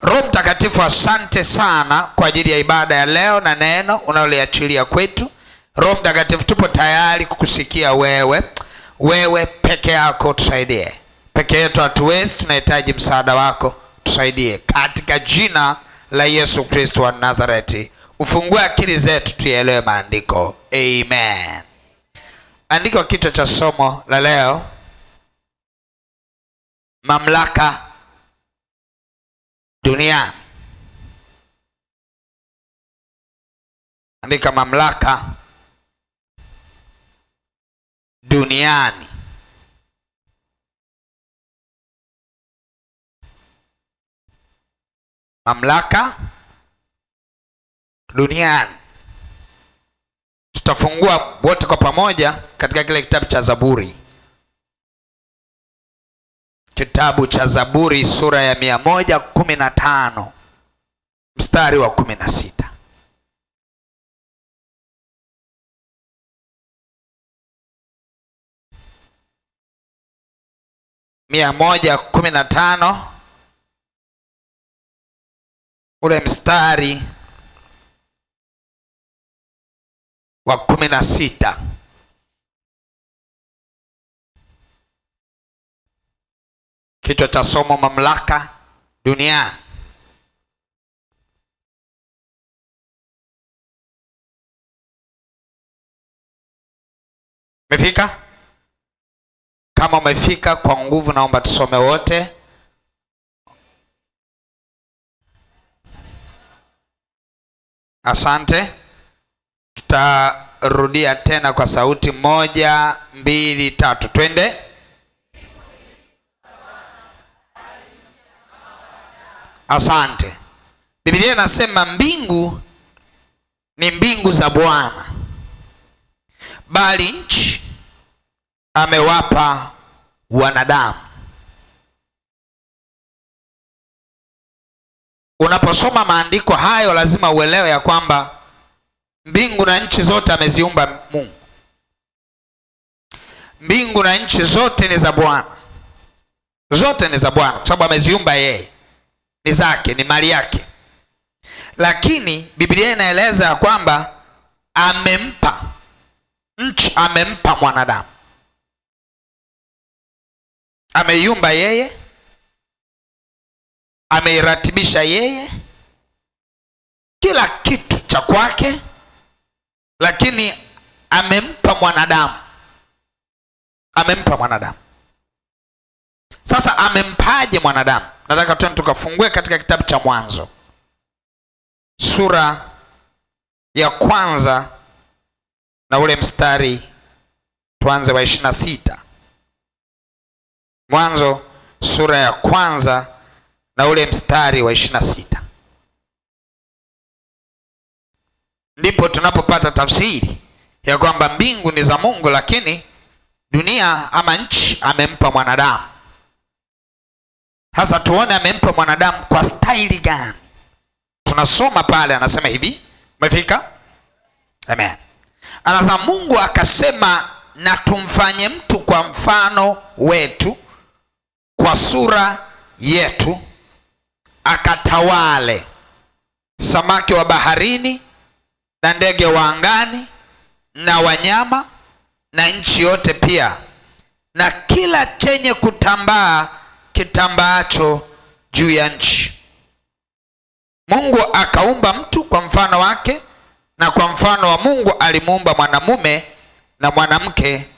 Roho Mtakatifu, asante sana kwa ajili ya ibada ya leo na neno unaloliachilia kwetu. Roho Mtakatifu, tupo tayari kukusikia wewe. Wewe peke yako tusaidie. Peke yetu hatuwezi, tunahitaji msaada wako, tusaidie. Katika jina la Yesu Kristo wa Nazareti, ufungue akili zetu tuelewe maandiko. Amen. Andiko kichwa cha somo la leo: mamlaka duniani. Andika mamlaka duniani. Mamlaka duniani. Tutafungua wote kwa pamoja katika kile kitabu cha Zaburi. Kitabu cha Zaburi sura ya 115 mstari wa 16. Ule mstari wa 16. Kichwa cha somo: mamlaka duniani. Umefika? Kama umefika, kwa nguvu naomba tusome wote. Asante. Tutarudia tena kwa sauti: 1, 2, 3, twende. Asante. Biblia inasema mbingu ni mbingu za Bwana, bali nchi amewapa wanadamu. Unaposoma maandiko hayo lazima uelewe ya kwamba mbingu na nchi zote ameziumba Mungu. Mbingu na nchi zote ni za Bwana. Zote ni za Bwana kwa sababu ameziumba yeye. Ni zake, ni mali yake. Lakini Biblia inaeleza ya kwamba amempa nchi, amempa mwanadamu. Ameiumba yeye, ameiratibisha yeye, kila kitu cha kwake, lakini amempa mwanadamu. Amempa mwanadamu. Sasa amempaje mwanadamu? Nataka tuende tukafungue katika kitabu cha Mwanzo sura ya 1 na ule mstari tuanze wa 26. Mwanzo sura ya 1 na ule mstari wa 26. Ndipo tunapopata tafsiri ya kwamba mbingu ni za Mungu, lakini dunia ama nchi amempa mwanadamu. Sasa tuone amempa mwanadamu kwa staili gani. Tunasoma pale, anasema hivi. Umefika? Amen. Anasema Mungu akasema, na tumfanye mtu kwa mfano wetu, kwa sura yetu, akatawale samaki wa baharini na ndege wa angani na wanyama na nchi yote pia, na kila chenye kutambaa kitambaacho juu ya nchi. Mungu akaumba mtu kwa mfano wake, na kwa mfano wa Mungu alimuumba, mwanamume na mwanamke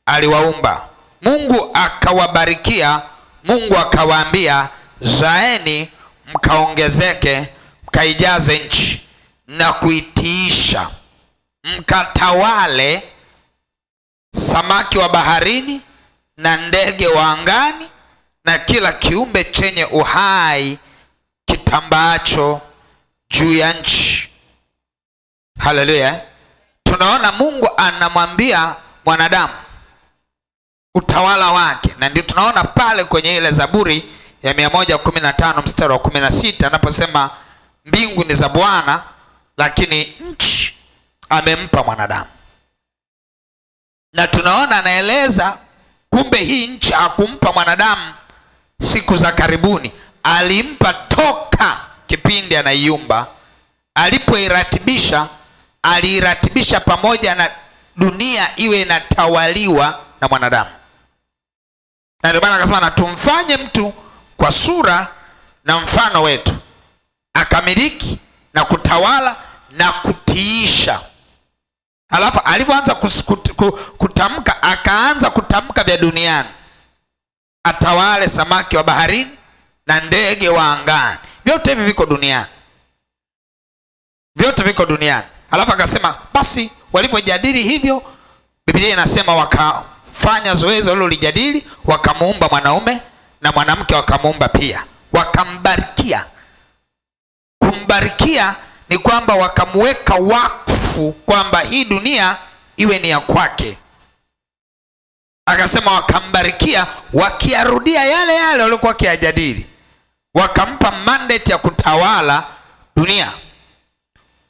aliwaumba. Mungu akawabarikia. Mungu akawaambia, zaeni mkaongezeke, mkaijaze nchi na kuitiisha, mkatawale samaki wa baharini na ndege wa angani na kila kiumbe chenye uhai kitambaacho juu ya nchi. Haleluya. Tunaona Mungu anamwambia mwanadamu utawala wake, na ndio tunaona pale kwenye ile Zaburi ya 115 mstari wa 16 anaposema mbingu ni za Bwana, lakini nchi amempa mwanadamu. Na tunaona anaeleza kumbe hii nchi hakumpa mwanadamu siku za karibuni, alimpa toka kipindi anaiumba. Alipoiratibisha, aliiratibisha pamoja na dunia iwe inatawaliwa na mwanadamu. Na ndio maana akasema na tumfanye mtu kwa sura na mfano wetu, akamiliki na kutawala na kutiisha. Alafu alipoanza kutamka, akaanza kutamka vya duniani, atawale samaki wa baharini na ndege wa angani. Vyote hivi viko duniani, vyote viko duniani. Alafu akasema basi walipojadili hivyo, Biblia inasema wakafanya zoezi walilolijadili, wakamuumba mwanaume na mwanamke wakamuumba pia, wakambarikia. Kumbarikia ni kwamba wakamweka wakfu kwamba hii dunia iwe ni ya kwake. Akasema wakambarikia, wakiarudia yale yale waliokuwa wakiyajadili. Wakampa mandate ya kutawala dunia,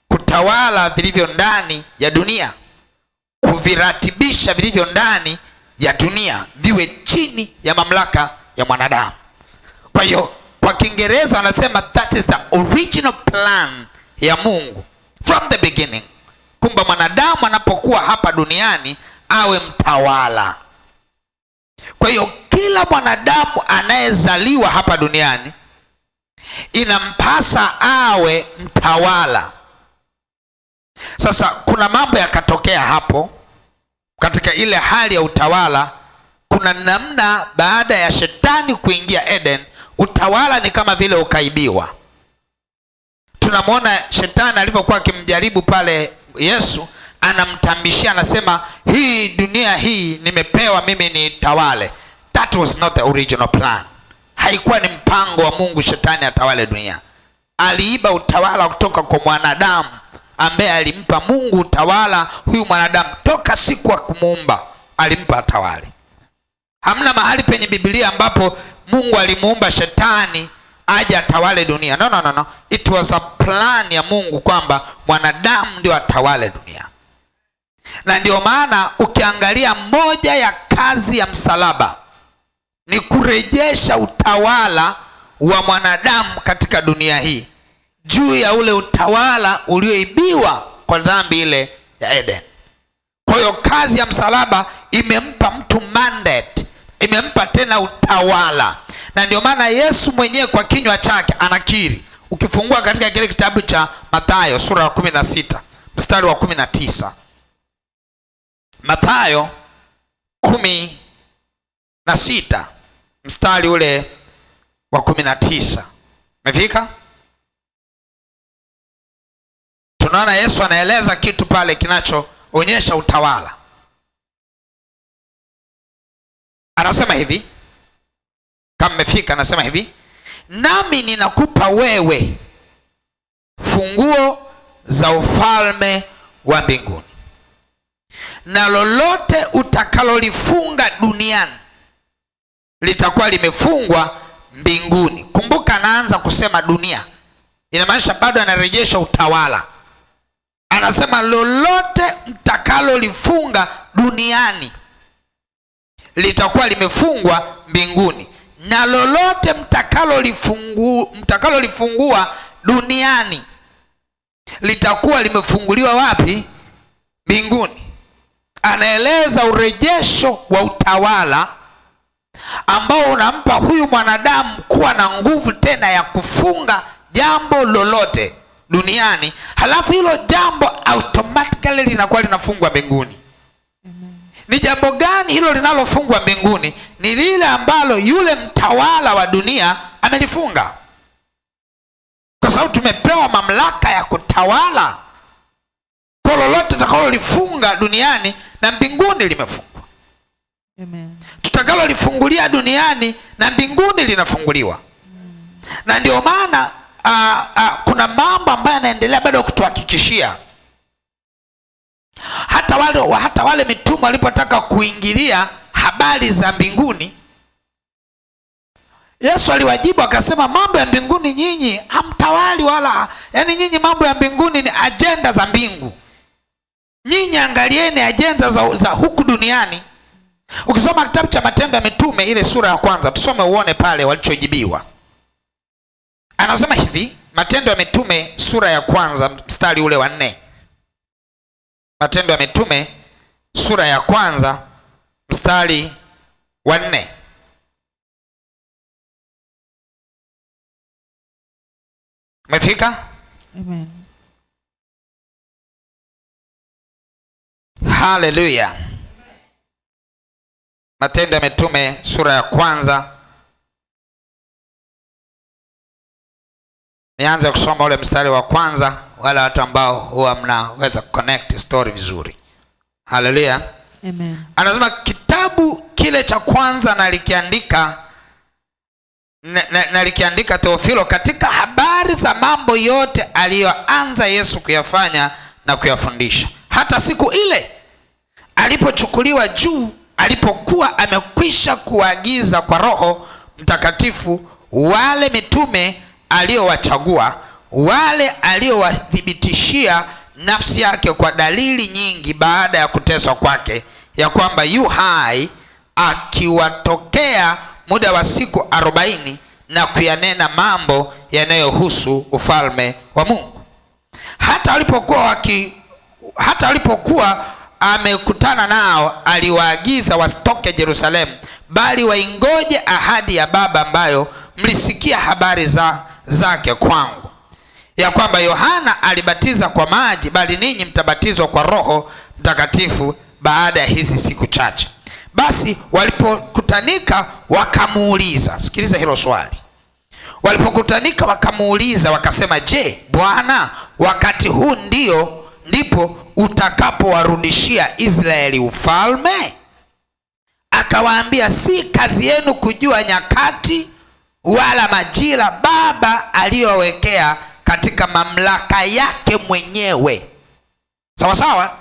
kutawala vilivyo ndani ya dunia, kuviratibisha vilivyo ndani ya dunia viwe chini ya mamlaka ya mwanadamu. Kwa hiyo kwa Kiingereza wanasema that is the original plan ya Mungu from the beginning, kumba mwanadamu anapokuwa hapa duniani awe mtawala. Kwa hiyo kila mwanadamu anayezaliwa hapa duniani inampasa awe mtawala. Sasa kuna mambo yakatokea hapo katika ile hali ya utawala. Kuna namna baada ya shetani kuingia Eden, utawala ni kama vile ukaibiwa. Tunamwona shetani alivyokuwa akimjaribu pale Yesu, anamtambishia, anasema hii dunia hii nimepewa mimi ni tawale. That was not the original plan. Haikuwa ni mpango wa Mungu shetani atawale dunia. Aliiba utawala kutoka kwa mwanadamu ambaye alimpa Mungu utawala. Huyu mwanadamu toka siku ya kumuumba alimpa atawale. Hamna mahali penye Biblia ambapo Mungu alimuumba shetani aje atawale dunia. No. It was a plan ya Mungu kwamba mwanadamu ndio atawale dunia. Na ndio maana ukiangalia moja ya kazi ya msalaba ni kurejesha utawala wa mwanadamu katika dunia hii juu ya ule utawala ulioibiwa kwa dhambi ile ya Eden. Kwa hiyo kazi ya msalaba imempa mtu mandate, imempa tena utawala. Na ndio maana Yesu mwenyewe kwa kinywa chake anakiri. Ukifungua katika kile kitabu cha Mathayo sura ya 16 mstari wa 19. Mathayo 16 mstari ule wa 19. Umefika? Tunaona Yesu anaeleza kitu pale kinachoonyesha utawala. Anasema hivi, kama mmefika, anasema hivi, nami ninakupa wewe funguo za ufalme wa mbinguni, na lolote utakalolifunga duniani litakuwa limefungwa mbinguni. Kumbuka anaanza kusema dunia, inamaanisha bado anarejesha utawala. Anasema lolote mtakalolifunga duniani litakuwa limefungwa mbinguni, na lolote mtakalolifungua duniani litakuwa limefunguliwa wapi? Mbinguni. Anaeleza urejesho wa utawala ambao unampa huyu mwanadamu kuwa na nguvu tena ya kufunga jambo lolote duniani, halafu hilo jambo automatically linakuwa linafungwa mbinguni. Ni jambo gani hilo linalofungwa mbinguni? Ni lile ambalo yule mtawala wa dunia amelifunga. Kwa sababu tumepewa mamlaka ya kutawala. Kwa lolote tutakalolifunga duniani na mbinguni limefungwa. Amen. Tutakalolifungulia duniani na mbinguni linafunguliwa. Na ndio maana kuna mambo ambayo yanaendelea bado kutuhakikishia. Hata wale mitume walipotaka kuingilia habari za mbinguni, Yesu aliwajibu akasema, mambo ya mbinguni nyinyi hamtawali wala, yani nyinyi mambo ya mbinguni ni agenda za mbingu. Nyinyi angalieni agenda za huku duniani. Ukisoma kitabu cha Matendo ya Mitume ile sura ya 1, tusome uone pale walichojibiwa. Anasema hivi, Matendo ya Mitume sura ya kwanza mstari ule wa 4. Matendo ya Mitume sura ya kwanza mstari wa 4. Umefika? Amen. Haleluya. Matendo ya Mitume sura ya kwanza. Nianze kusoma ule mstari wa kwanza, wala watu ambao huwa mnaweza connect story vizuri. Haleluya. Amen. Anasema kitabu kile cha kwanza nalikiandika Theofilo, katika habari za mambo yote aliyoanza Yesu kuyafanya na kuyafundisha, hata siku ile alipochukuliwa juu, alipokuwa amekwisha kuagiza kwa Roho Mtakatifu wale mitume aliowachagua, wale aliowathibitishia nafsi yake kwa dalili nyingi baada ya kuteswa kwake, ya kwamba yu hai, akiwatokea muda wa siku 40 na kuyanena mambo yanayohusu ufalme wa Mungu. Hata walipokuwa amekutana nao, aliwaagiza wasitoke Yerusalemu, bali waingoje ahadi ya Baba, ambayo mlisikia habari zake kwangu, ya kwamba Yohana alibatiza kwa maji, bali ninyi mtabatizwa kwa Roho Mtakatifu baada ya hizi siku chache. Basi walipokutanika wakamuuliza, sikiliza hilo swali. Walipokutanika wakamuuliza wakasema, je, Bwana, wakati huu ndipo utakapowarudishia Israeli ufalme? Akawaambia, si kazi yenu kujua nyakati wala majira Baba aliyowekea katika mamlaka yake mwenyewe. Sawa sawa?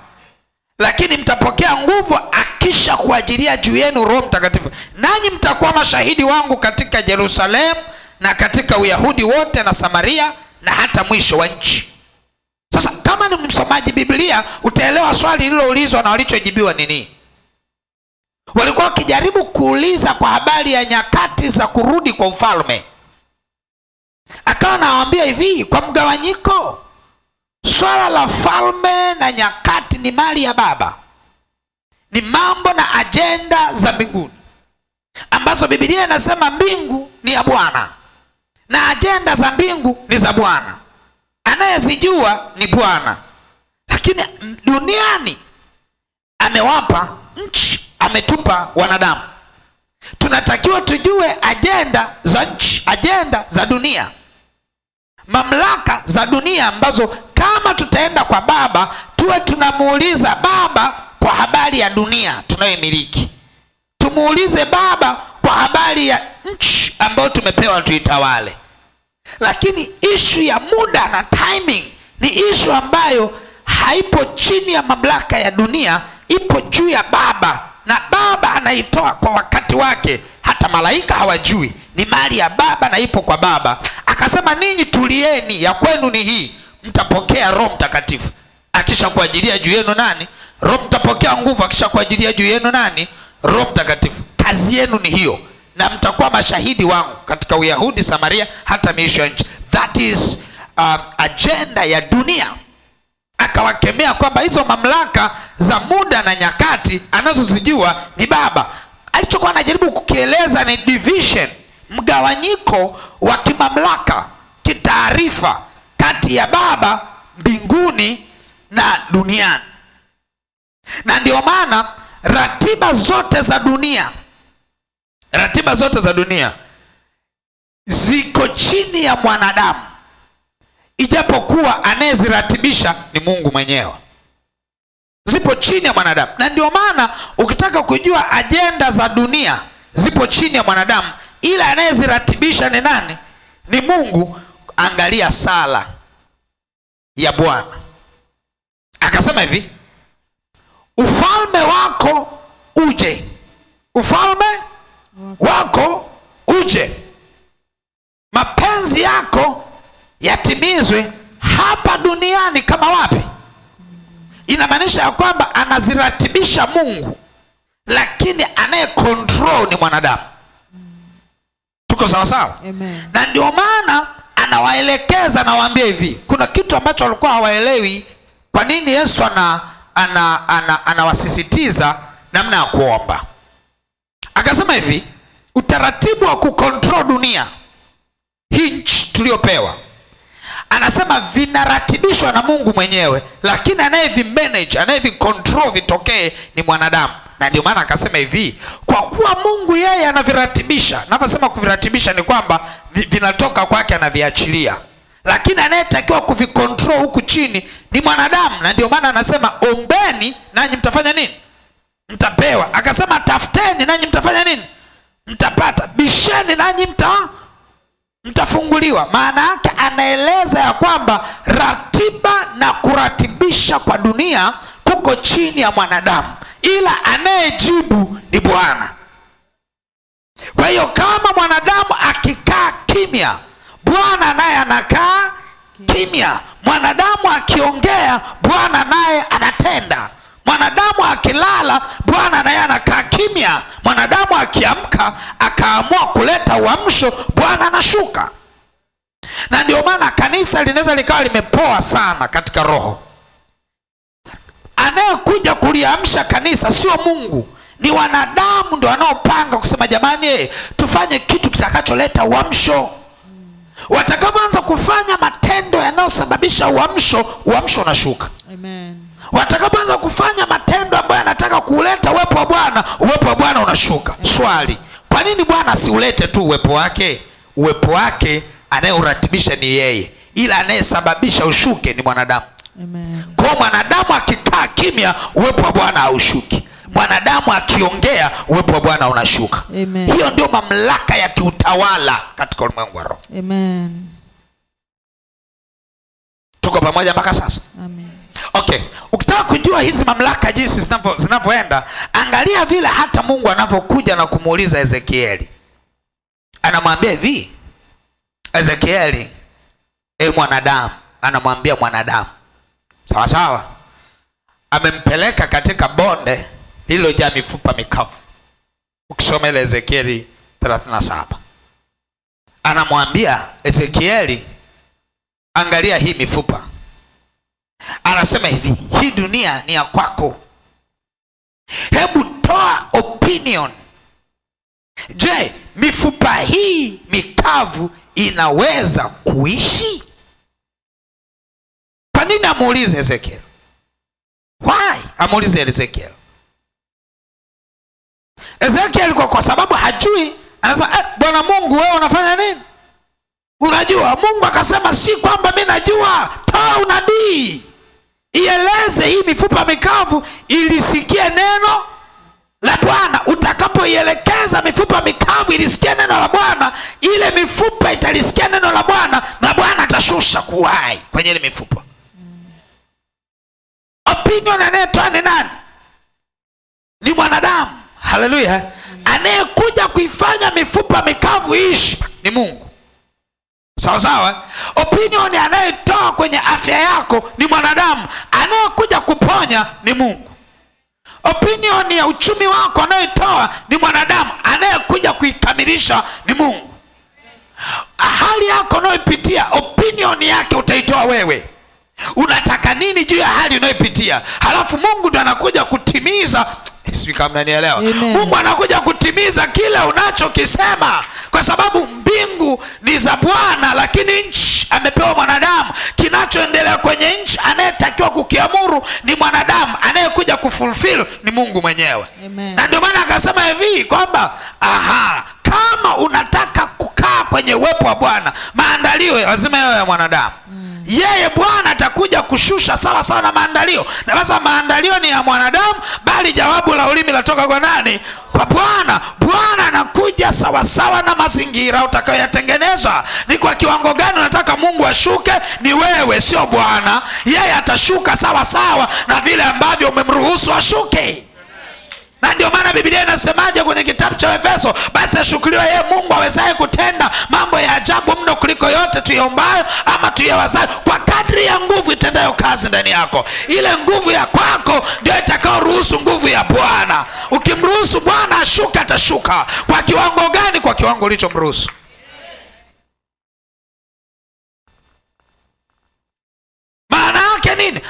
Lakini mtapokea nguvu akisha kuajilia juu yenu Roho Mtakatifu, nanyi mtakuwa mashahidi wangu katika Yerusalemu na katika Uyahudi wote na Samaria na hata mwisho wa nchi. Sasa kama ni msomaji Biblia, utaelewa swali lililoulizwa na walichojibiwa ni nini. Walikuwa wakijaribu kuuliza kwa habari ya nyakati za kurudi kwa ufalme. Akawa anawaambia hivi, kwa mgawanyiko, swala la falme na nyakati ni mali ya Baba, ni mambo na ajenda za mbinguni, ambazo Biblia inasema mbingu ni ya Bwana na ajenda za mbingu ni za Bwana, anayezijua ni Bwana. Lakini duniani amewapa nchi, ametupa wanadamu. Tunatakiwa tujue ajenda za nchi, ajenda za dunia, mamlaka za dunia, ambazo kama tutaenda kwa Baba tuwe tunamuuliza Baba kwa habari ya dunia tunayoimiliki, tumuulize Baba kwa habari ya nchi ambayo tumepewa tuitawale. Lakini ishu ya muda na timing ni ishu ambayo haipo chini ya mamlaka ya dunia, ipo juu ya Baba, na Baba anaitoa kwa wakati wake, hata malaika hawajui. Ni mali ya Baba na ipo kwa Baba. Akasema, ninyi tulieni, ya kwenu ni hii, mtapokea Roho Mtakatifu akisha kuajilia juu yenu nani? Roho. Mtapokea nguvu akisha kuajilia juu yenu nani? Roho Mtakatifu. Kazi yenu ni hiyo, na mtakuwa mashahidi wangu katika Uyahudi, Samaria, hata miisho ya nchi. That is agenda ya dunia. Akawakemea kwamba hizo mamlaka za muda na nyakati anazozijua ni Baba. Alichokuwa anajaribu kukieleza ni division, mgawanyiko wa kimamlaka, kitaarifa kati ya Baba mbinguni na duniani. Na ndio maana ratiba zote za dunia ziko chini ya mwanadamu, ijapokuwa anayeziratibisha ni Mungu mwenyewe. Zipo chini ya mwanadamu, na ndio maana ukitaka kujua ajenda za dunia zipo chini ya mwanadamu, ila anayeziratibisha ni nani? Ni Mungu. Angalia sala ya Bwana, akasema hivi, ufalme wako uje, ufalme wako uje, mapenzi yako yatimizwe hapa duniani kama wapi? Inamaanisha ya kwamba anaziratibisha Mungu, lakini anaye control ni mwanadamu. Tuko sawa sawa? Amen. Na ndio maana anawaelekeza, anawaambia hivi, kuna kitu ambacho walikuwa hawaelewi. Kwa nini Yesu anawasisitiza namna ya kuomba? Akasema hivi, utaratibu wa kukontrol dunia hii, nchi tuliopewa, anasema vinaratibishwa na Mungu mwenyewe, lakini anayevimanage, anayevicontrol vitokee ni mwanadamu. Na ndio maana akasema hivi, kwa kuwa Mungu yeye anaviratibisha. Naposema kuviratibisha ni kwamba vinatoka kwake, anaviachilia, lakini anayetakiwa kuvicontrol huku chini ni mwanadamu. Na ndio maana anasema ombeni nanyi mtafanya nini? Mtapewa. Akasema tafuteni nanyi mtafanya nini? Mtapata. Bisheni nanyi mtafunguliwa. Maana yake anaeleza ya kwamba ratiba na kuratibisha kwa dunia kuko chini ya mwanadamu, ila anayejibu ni Bwana. Kwa hiyo kama mwanadamu akikaa kimya, Bwana naye anakaa kimya. Mwanadamu akiongea, Bwana naye anatenda. Mwanadamu akilala, Bwana naye anakaa kimya. Mwanadamu akiamka akaamua kuleta uamsho, Bwana anashuka. Na ndio maana kanisa linaweza likawa limepoa sana katika roho. Anayekuja kuliamsha kanisa sio Mungu, ni wanadamu ndio wanaopanga kusema jamani, tufanye kitu kitakacholeta uamsho. Watakapoanza kufanya matendo yanayosababisha uamsho unashuka. Amen. Watakapoanza kufanya matendo ambayo yanataka kuleta uwepo wa Bwana unashuka. Amen. Swali, kwa nini Bwana asiulete tu uwepo wake? Uwepo wake anayeuratibisha ni yeye, ila anayesababisha ushuke ni mwanadamu. Amen. Kwa mwanadamu akikaa kimya, uwepo wa Bwana haushuki. Mwanadamu akiongea, uwepo wa Bwana unashuka. Amen. Hiyo ndio mamlaka ya kiutawala katika ulimwengu wa roho. Amen. Tuko pamoja mpaka sasa? Amen. Okay, ukitaka kujua hizi mamlaka jinsi zinavyoenda, angalia vile hata Mungu anavyokuja na kumuuliza Ezekieli. Anamwambia hivi, Ezekieli, mwanadamu, anamwambia mwanadamu, sawa sawa, amempeleka katika bonde lililojaa mifupa mikavu. Ukisoma ile Ezekieli 37, anamwambia Ezekieli, angalia hii mifupa. Anasema hivi, hii dunia ni ya kwako. Hebu toa opinion. Je, mifupa hii mikavu inaweza kuishi? Kwa nini amuulize Ezekiel? Why amuulize Ezekiel? Ezekiel kwa sababu hajui, anasema Bwana Mungu, wewe unafanya nini? Unajua. Mungu akasema si kwamba mimi najua, toa unabii, ieleze hii mifupa mikavu ilisikie neno la Bwana. Utakapoielekeza mifupa mikavu ilisikie neno la Bwana, ile mifupa italisikia neno la Bwana, na Bwana atashusha kuhai kwenye ile mifupa. Opinion anayetoa ni nani? Ni mwanadamu. Haleluya. Anayekuja kuifanya mifupa mikavu ishi ni Mungu. Sawa sawa. Opinion anayetoa kwenye afya yako ni mwanadamu. Anayekuja kuponya ni Mungu. Opinion ya uchumi wako anayetoa ni mwanadamu. Anayekuja kuikamilisha ni Mungu. Hali yako unayopitia, opinion yake utaitoa wewe. Unataka nini juu ya hali unayopitia? Halafu Mungu ndo anakuja kutimiza. Sisi kama mnanielewa. Mungu anakuja kutimiza kile unachokisema, kwa sababu mbingu ni za Bwana, lakini nchi amepewa mwanadamu. Kinachoendelea kwenye nchi anayetakiwa kukiamuru ni mwanadamu, anayekuja kufulfill ni Mungu mwenyewe. Amen. Na ndio maana akasema hivi kwamba kama unataka kukaa kwenye uwepo wa Bwana, maandalio lazima yawe ya mwanadamu. Yeye Bwana atakuja kushusha sawa sawa na maandalio. Na basi maandalio ni ya mwanadamu, bali jawabu la ulimi latoka kwa nani? Kwa Bwana. Bwana anakuja sawa sawa na mazingira utakayoyatengeneza. Ni kwa kiwango gani unataka Mungu ashuke? Ni wewe, sio Bwana. Yeye atashuka sawa sawa na vile ambavyo umemruhusu ashuke. Na ndio maana Biblia inasemaje kwenye kitabu cha Efeso? Basi ashukuriwe yeye Mungu awezaye kutenda mambo ya ajabu mno kuliko yote tuyaombayo ama tuyawazayo, kwa kadri ya nguvu itendayo kazi ndani yako. Ile nguvu ya kwako ndio itakayoruhusu nguvu ya Bwana. Ukimruhusu Bwana ashuka, atashuka. Kwa kiwango gani? Kwa kiwango ulichomruhusu. yake nini?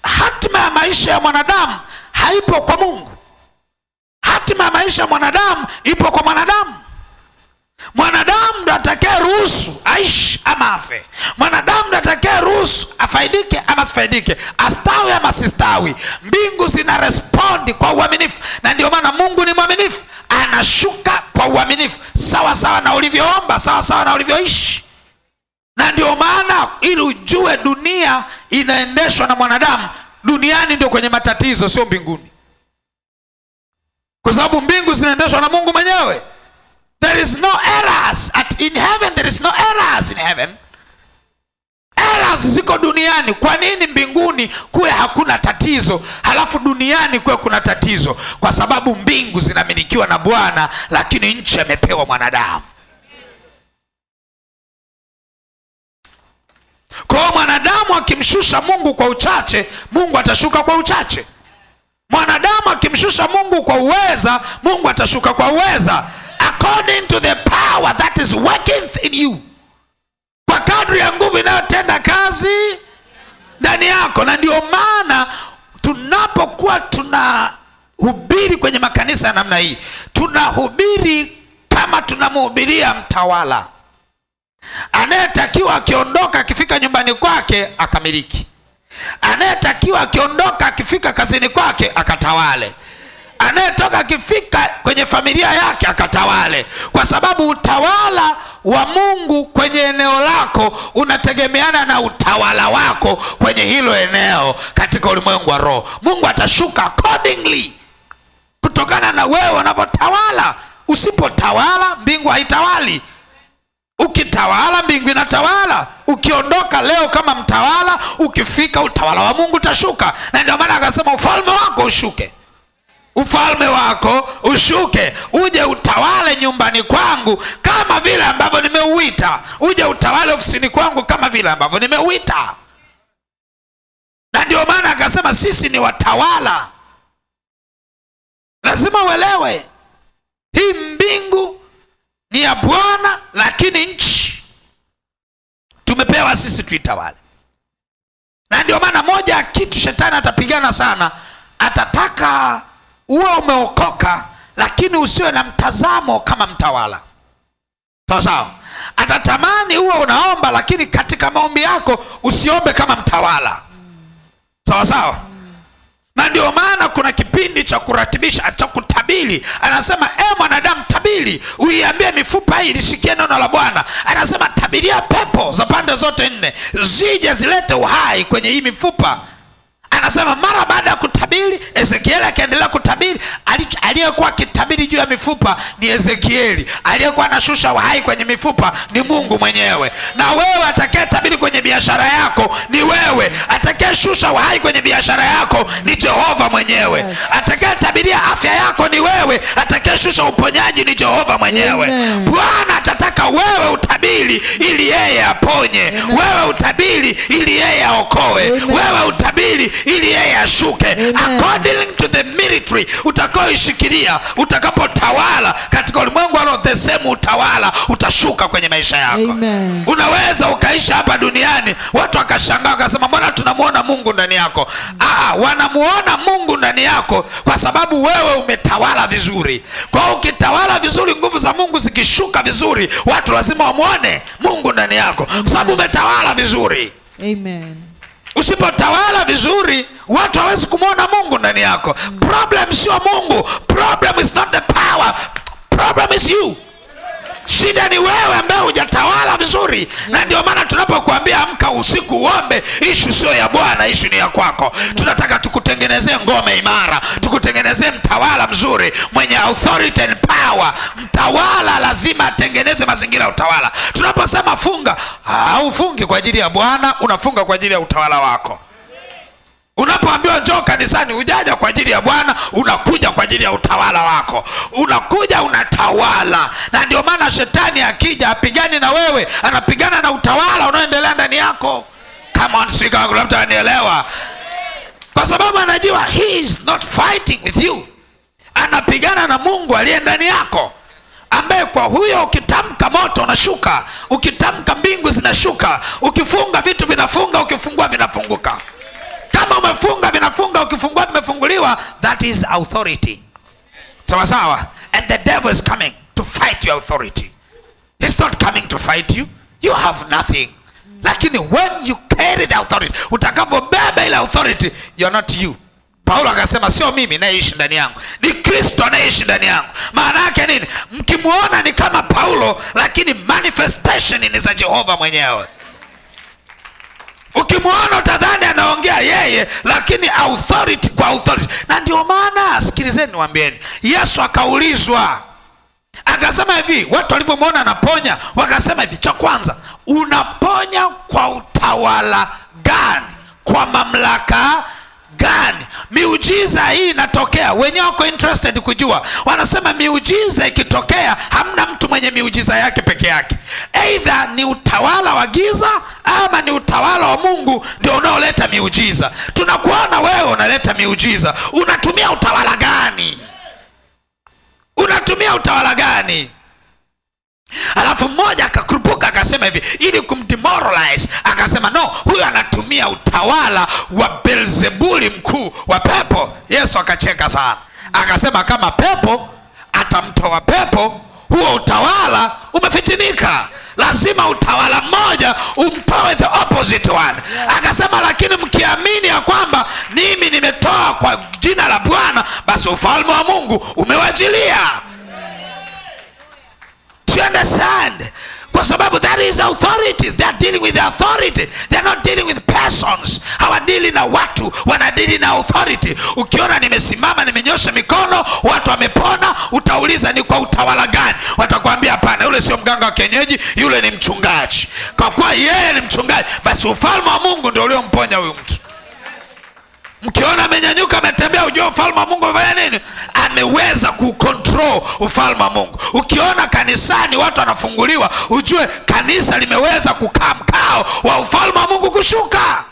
Hatima ya maisha ya mwanadamu haipo kwa Mungu. Hatima ya maisha ya mwanadamu ipo kwa mwanadamu. Mwanadamu ndo atakaye ruhusu aishi ama afe. Mwanadamu ndo atakaye ruhusu afaidike ama asifaidike, astawi ama asistawi. Mbingu zina respondi kwa uaminifu, na ndio maana Mungu ni mwaminifu. Anashuka kwa uaminifu, sawa sawa na ulivyoomba, sawa sawa na ulivyoishi. Na ndio maana ili ujue dunia inaendeshwa na mwanadamu, duniani ndio kwenye matatizo, sio mbinguni. Kwa sababu mbingu zinaendeshwa na Mungu mwenyewe. There is no errors in heaven. There is no errors in heaven. Errors ziko duniani. Kwa nini mbinguni kuwe hakuna tatizo halafu duniani kuwe kuna tatizo? Kwa sababu mbingu zinamilikiwa na Bwana, lakini nchi amepewa mwanadamu. Kwa mwanadamu akimshusha Mungu kwa uchache, Mungu atashuka kwa uchache. Mwanadamu akimshusha Mungu kwa uweza, Mungu atashuka kwa uweza, according to the power that is working in you, kwa kadri ya nguvu inayotenda kazi ndani yako. Na ndio maana tunapokuwa tunahubiri kwenye makanisa ya namna hii, tunahubiri kama tunamhubiria mtawala anayetakiwa akiondoka akifika nyumbani kwake akamiliki, anayetakiwa akiondoka akifika kazini kwake akatawale, anayetoka akifika kwenye familia yake akatawale. Kwa sababu utawala wa Mungu kwenye eneo lako unategemeana na utawala wako kwenye hilo eneo katika ulimwengu wa roho. Mungu atashuka accordingly kutokana na wewe unavyotawala. Usipotawala, mbingu haitawali. Ukitawala, mbingu inatawala. Ukiondoka leo kama mtawala, ukifika utawala wa Mungu utashuka. Na ndio maana akasema ufalme wako ushuke. Ufalme wako ushuke, uje utawale nyumbani kwangu kama vile ambavyo nimeuita. Uje utawale ofisini kwangu kama vile ambavyo nimeuita. Na ndio maana akasema sisi ni watawala. Lazima uelewe hii mbingu ni ya Bwana, lakini nchi tumepewa sisi tuitawale. Na ndio maana moja ya kitu shetani atapigana sana, atataka uwe umeokoka lakini usiwe na mtazamo kama mtawala. Sawa sawa. Atatamani uwe unaomba lakini katika maombi yako usiombe kama mtawala. Sawa sawa. Na ndio maana kuna kipindi cha kuratibisha, cha kutabiri. Anasema mwanadamu tabiri, uiambie mifupa hii lishikie neno la Bwana. Anasema tabiria pepo za pande zote nne zije zilete uhai kwenye hii mifupa. Anasema mara baada ya kutabiri, Ezekieli akaendelea kutabiri. Aliyekuwa akitabiri juu ya mifupa ni Ezekieli. Aliyekuwa anashusha uhai kwenye mifupa ni Mungu mwenyewe. Na wewe atakayetabiri kwenye biashara yako ni wewe. Atakayeshusha uhai kwenye biashara yako ni Jehova mwenyewe. Atakayetabiria afya yako ni wewe. Atakayeshusha uponyaji ni Jehova mwenyewe. Bwana atataka wewe utabiri ili yeye aponye. Wewe utabiri ili yeye aokoe. Wewe utabiri ili yeye ashuke. According to the military utakaoishikilia, utakapotawala katika ulimwengu wa the same utawala utashuka kwenye maisha yako. Amen. Unaweza ukaisha hapa duniani watu wakashangaa wakasema mbona tunamuona Mungu ndani yako? Wanamuona Mungu ndani yako kwa sababu wewe umetawala vizuri. Kwa ukitawala vizuri, nguvu za Mungu zikishuka vizuri, watu lazima wamuone Mungu ndani yako kwa sababu umetawala vizuri. Amen. Usipotawala vizuri, watu hawezi kumuona Mungu ndani yako. Problem sio Mungu. Problem is not the power. Problem is you. Shida ni wewe ambaye hujatawala vizuri. Na ndio maana tunapokuambia amka usiku uombe, issue sio ya Bwana, issue ni ya kwako. Tunataka tukutengenezee ngome imara, tukutengenezee mtawala mzuri mwenye authority and power. Mtawala lazima atengeneze mazingira ya utawala. Tunaposema funga, haufungi kwa ajili ya Bwana, unafunga kwa ajili ya utawala wako. Unapoambiwa njoo kanisani, hujaja kwa ajili ya Bwana, unakuja kwa ajili ya utawala wako. Unakuja unatawala. Na ndio maana shetani akija apigani na wewe, anapigana na utawala unaoendelea ndani yako. Come on, sika wangu, labda anielewa. Kwa sababu anajua he is not fighting with you. Anapigana na Mungu aliye ndani yako. ambaye kwa huyo ukitamka moto unashuka, ukitamka mbingu zinashuka, ukifunga vitu vinafunga, ukifungua vinafunguka. Kama umefunga vinafunga, ukifungua vimefunguliwa. That is authority. Sawa sawa. And the devil is coming to fight your authority. He's not coming to fight you. You have nothing. Lakini when you carry the authority, utakapobeba ile authority, you're not you. Paulo akasema sio mimi naishi ndani yangu, ni Kristo anaishi ndani yangu. Maana yake nini? Mkimuona ni kama Paulo, lakini manifestation ni za Jehova mwenyewe. Ukimuona utadhani anaongea yeye, lakini authority kwa authority. Na ndio maana sikilizeni niwaambieni, Yesu akaulizwa, akasema hivi, watu walipomuona anaponya wakasema hivi, cha kwanza, unaponya kwa utawala gani? Kwa mamlaka gani? Miujiza hii inatokea, wenyewe wako interested kujua. Wanasema miujiza ikitokea, hamna mtu mwenye miujiza yake peke yake. Either ni utawala wa giza ama ni utawala wa Mungu ndio unaoleta miujiza. Tunakuona wewe unaleta miujiza, unatumia utawala gani? Unatumia utawala gani? Alafu mmoja akakurupuka akasema hivi, ili kumdemoralize, akasema no, huyu anatumia utawala wa Beelzebuli, mkuu wa pepo. Yesu akacheka sana, akasema kama pepo atamtoa pepo, huo utawala umefitinika. Lazima utawala mmoja umtoe the opposite one. Akasema lakini mkiamini ya kwamba mimi nimetoa kwa jina la Bwana, basi ufalme wa Mungu umewajilia. Do you understand? Kwa sababu that is authority. They are dealing with the authority. They are not dealing with persons. Hawadili na watu, wanadili na authority. Ukiona nimesimama nimenyosha mikono watu wamepona, utauliza ni kwa utawala gani? Watakwambia hapana, yule sio mganga wa kienyeji, yule ni mchungaji. Kwa kuwa yeye ni mchungaji, basi ufalme wa Mungu ndio uliomponya huyu mtu. Mkiona amenyanyuka ametembea, ujue ufalme wa Mungu umefanya nini? Ameweza kucontrol ufalme wa Mungu. Ukiona kanisani watu wanafunguliwa, ujue kanisa limeweza kukaa mkao wa ufalme wa Mungu kushuka.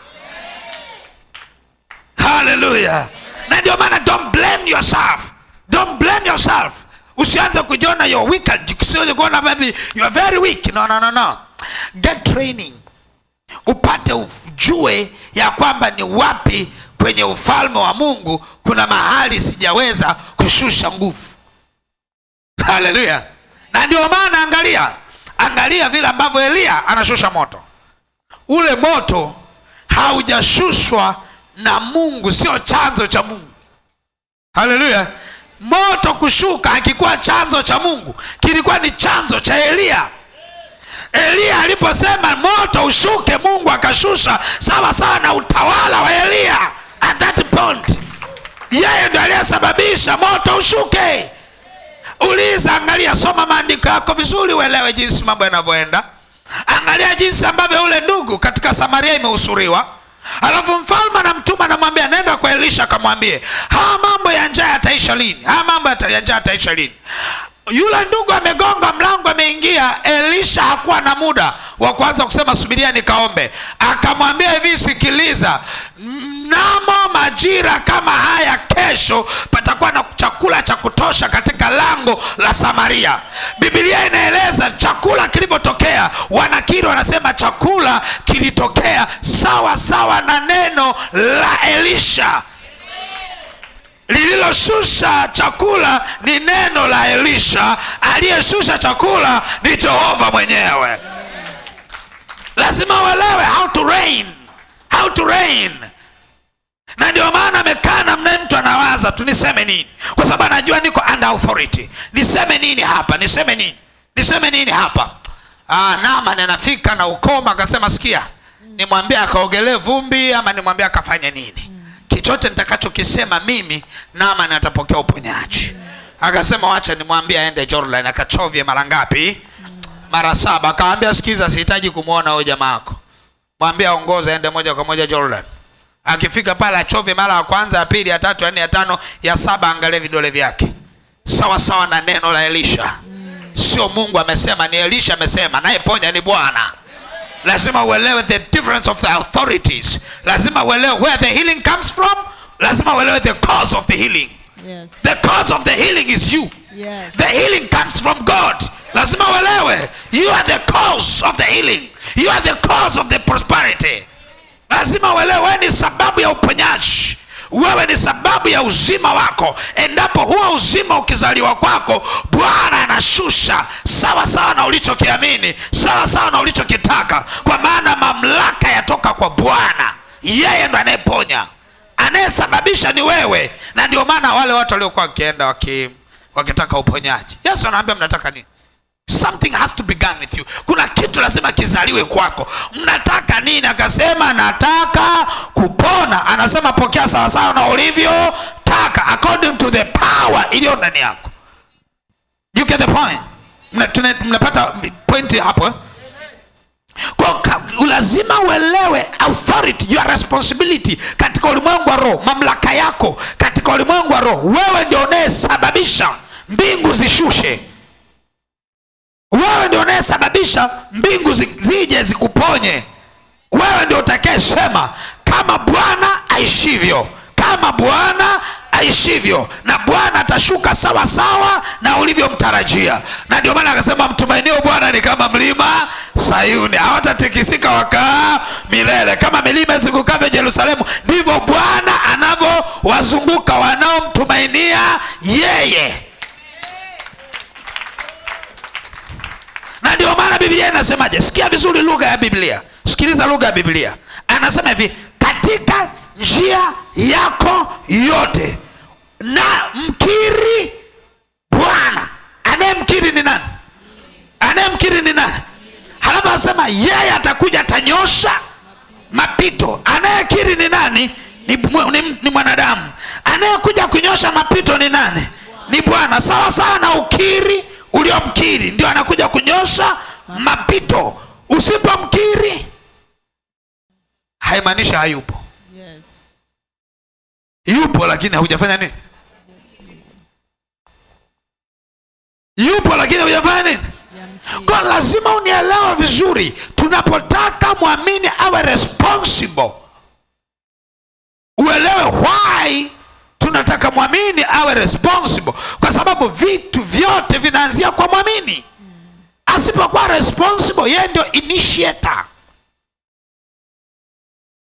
Hallelujah. Na ndio maana don't blame yourself. Don't blame yourself. Usianze kujiona you're weak. Usianze kuona maybe you are very weak. No. Get training. Upate ujue ya kwamba ni wapi kwenye ufalme wa Mungu kuna mahali sijaweza kushusha nguvu. Hallelujah. Na ndio maana angalia vile ambavyo Elia anashusha moto. Ule moto haujashushwa na Mungu, sio chanzo cha Mungu. Hallelujah. Moto kushuka hakikuwa chanzo cha Mungu, kilikuwa ni chanzo cha Elia. Elia aliposema moto ushuke, Mungu akashusha sawa sawa na utawala wa Elia. At that point, yeye ndiye aliyesababisha moto ushuke. Uliza, angalia, soma maandiko yako vizuri uelewe jinsi mambo yanavyoenda. Angalia jinsi ambavyo ule ndugu katika Samaria imehusuriwa. Alafu mfalme anamtuma anamwambia nenda kwa Elisha akamwambie, mambo ya njaa yataisha lini? Mambo ya njaa yataisha lini? Yule ndugu amegonga mlango, ameingia. Elisha hakuwa na muda wa kuanza kusema subiria nikaombe. Akamwambia hivi, sikiliza, mnamo majira kama haya kesho patakuwa na chakula cha kutosha katika lango la Samaria. Biblia inaeleza chakula kilipotokea, wanakiri wanasema chakula kilitokea sawa sawa na neno la Elisha. Lililoshusha chakula ni neno la Elisha, aliyeshusha chakula ni Jehova mwenyewe. Lazima uelewe how to reign. Na ndio maana amekaa na mtu anawaza tu niseme nini, kwa sababu anajua niko under authority. Niseme nini hapa? Naamani anafika na ukoma, akasema sikia, nimwambie akaogelee vumbi ama nimwambie akafanye nini? Kichote nitakachokisema mimi, Naamani atapokea uponyaji. Akasema wacha nimwambie aende Jordan akachovye mara ngapi? Mara 7. Akamwambia sikiza, sihitaji kumuona huyo jamaa wako, mwambie aongoze aende moja kwa moja Jordan. Akifika pale achovye mara ya kwanza, ya pili, ya tatu, ya nne, ya tano, ya 7 angalie vidole vyake. Sawa sawa na neno la Elisha. Sio Mungu amesema, ni Elisha amesema, naye ponya ni Bwana. Lazima uelewe the difference of the authorities. Lazima uelewe where the healing comes from. Lazima uelewe the cause of the healing. Yes. The cause of the healing is you. Yes. The healing comes from God. Lazima uelewe, you are the cause of the healing. You are the cause of the prosperity. Lazima uelewe, wewe ni sababu ya uponyaji. Wewe ni sababu ya uzima wako. Endapo huo uzima ukizaliwa kwako, Bwana anashusha sawa sawa na ulichokiamini, sawa sawa na ulichokitaka, kwa maana mamlaka yatoka kwa Bwana. Yeye ndo anayeponya. Anayesababisha ni wewe. Na ndio maana wale watu waliokuwa wakienda wakitaka uponyaji, Yesu anawaambia mnataka nini? Something has to begin with you. Kuna kitu lazima kizaliwe kwako. Mnataka nini? Akasema nataka kupona. Anasema pokea sawa sawa na ulivyo taka, according to the power iliyo ndani yako. You get the point? Mnapata point hapo? Kwa lazima uelewe authority, your responsibility katika ulimwengu wa roho, mamlaka yako katika ulimwengu wa roho. Wewe ndio unayesababisha mbingu zishushe. Wewe ndio unayesababisha mbingu zije zikuponye. Wewe ndio utakayesema kama Bwana aishivyo, kama Bwana aishivyo, na Bwana atashuka sawa sawa na ulivyomtarajia. Na ndio maana akasema mtumainio Bwana ni kama mlima Sayuni, hawatatikisika wakaa milele. Kama milima izungukavyo Yerusalemu, ndivyo Bwana anavyowazunguka wanaomtumainia yeye. Na ndio maana Biblia inasemaje? Sikia vizuri lugha ya Biblia. Sikiliza lugha ya Biblia. Anasema hivi, katika njia yako yote na mkiri Bwana. Anayemkiri ni nani? Anayemkiri ni nani? Halafu anasema yeye atakuja atanyosha mapito. Anayekiri ni nani? Ni mwanadamu. Anayekuja kunyosha mapito ni nani? Ni Bwana. Sawa sawa na ukiri uliomkiri, ndio anakuja kunyosha mapito. Usipomkiri haimaanishi hayupo. Yes. Yupo lakini hujafanya nini? Yupo lakini hujafanya nini? Kwa lazima unielewe vizuri. Tunapotaka muamini awe responsible, uelewe why tunataka muamini awe responsible. Kwa sababu vitu vyote vinaanzia kwa muamini. Asipokuwa responsible, yeye ndio initiator.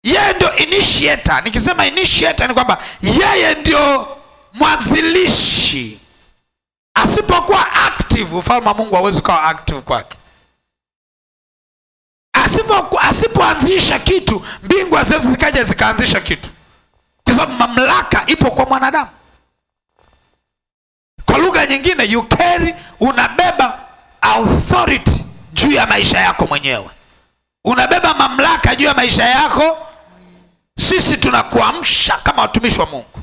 Yeye ndio initiator. Nikisema initiator ni kwamba yeye ndio mwanzilishi. Asipokuwa active, ufalme wa Mungu hauwezi kuwa active kwake. Asipoanzisha kitu, mbingu haziwezi zikaja zikaanzisha kitu. Kwa sababu mamlaka ipo kwa mwanadamu. Kwa lugha nyingine, you carry, unabeba authority juu ya maisha yako mwenyewe. Unabeba mamlaka juu ya maisha yako. Sisi tunakuamsha kama watumishi wa Mungu.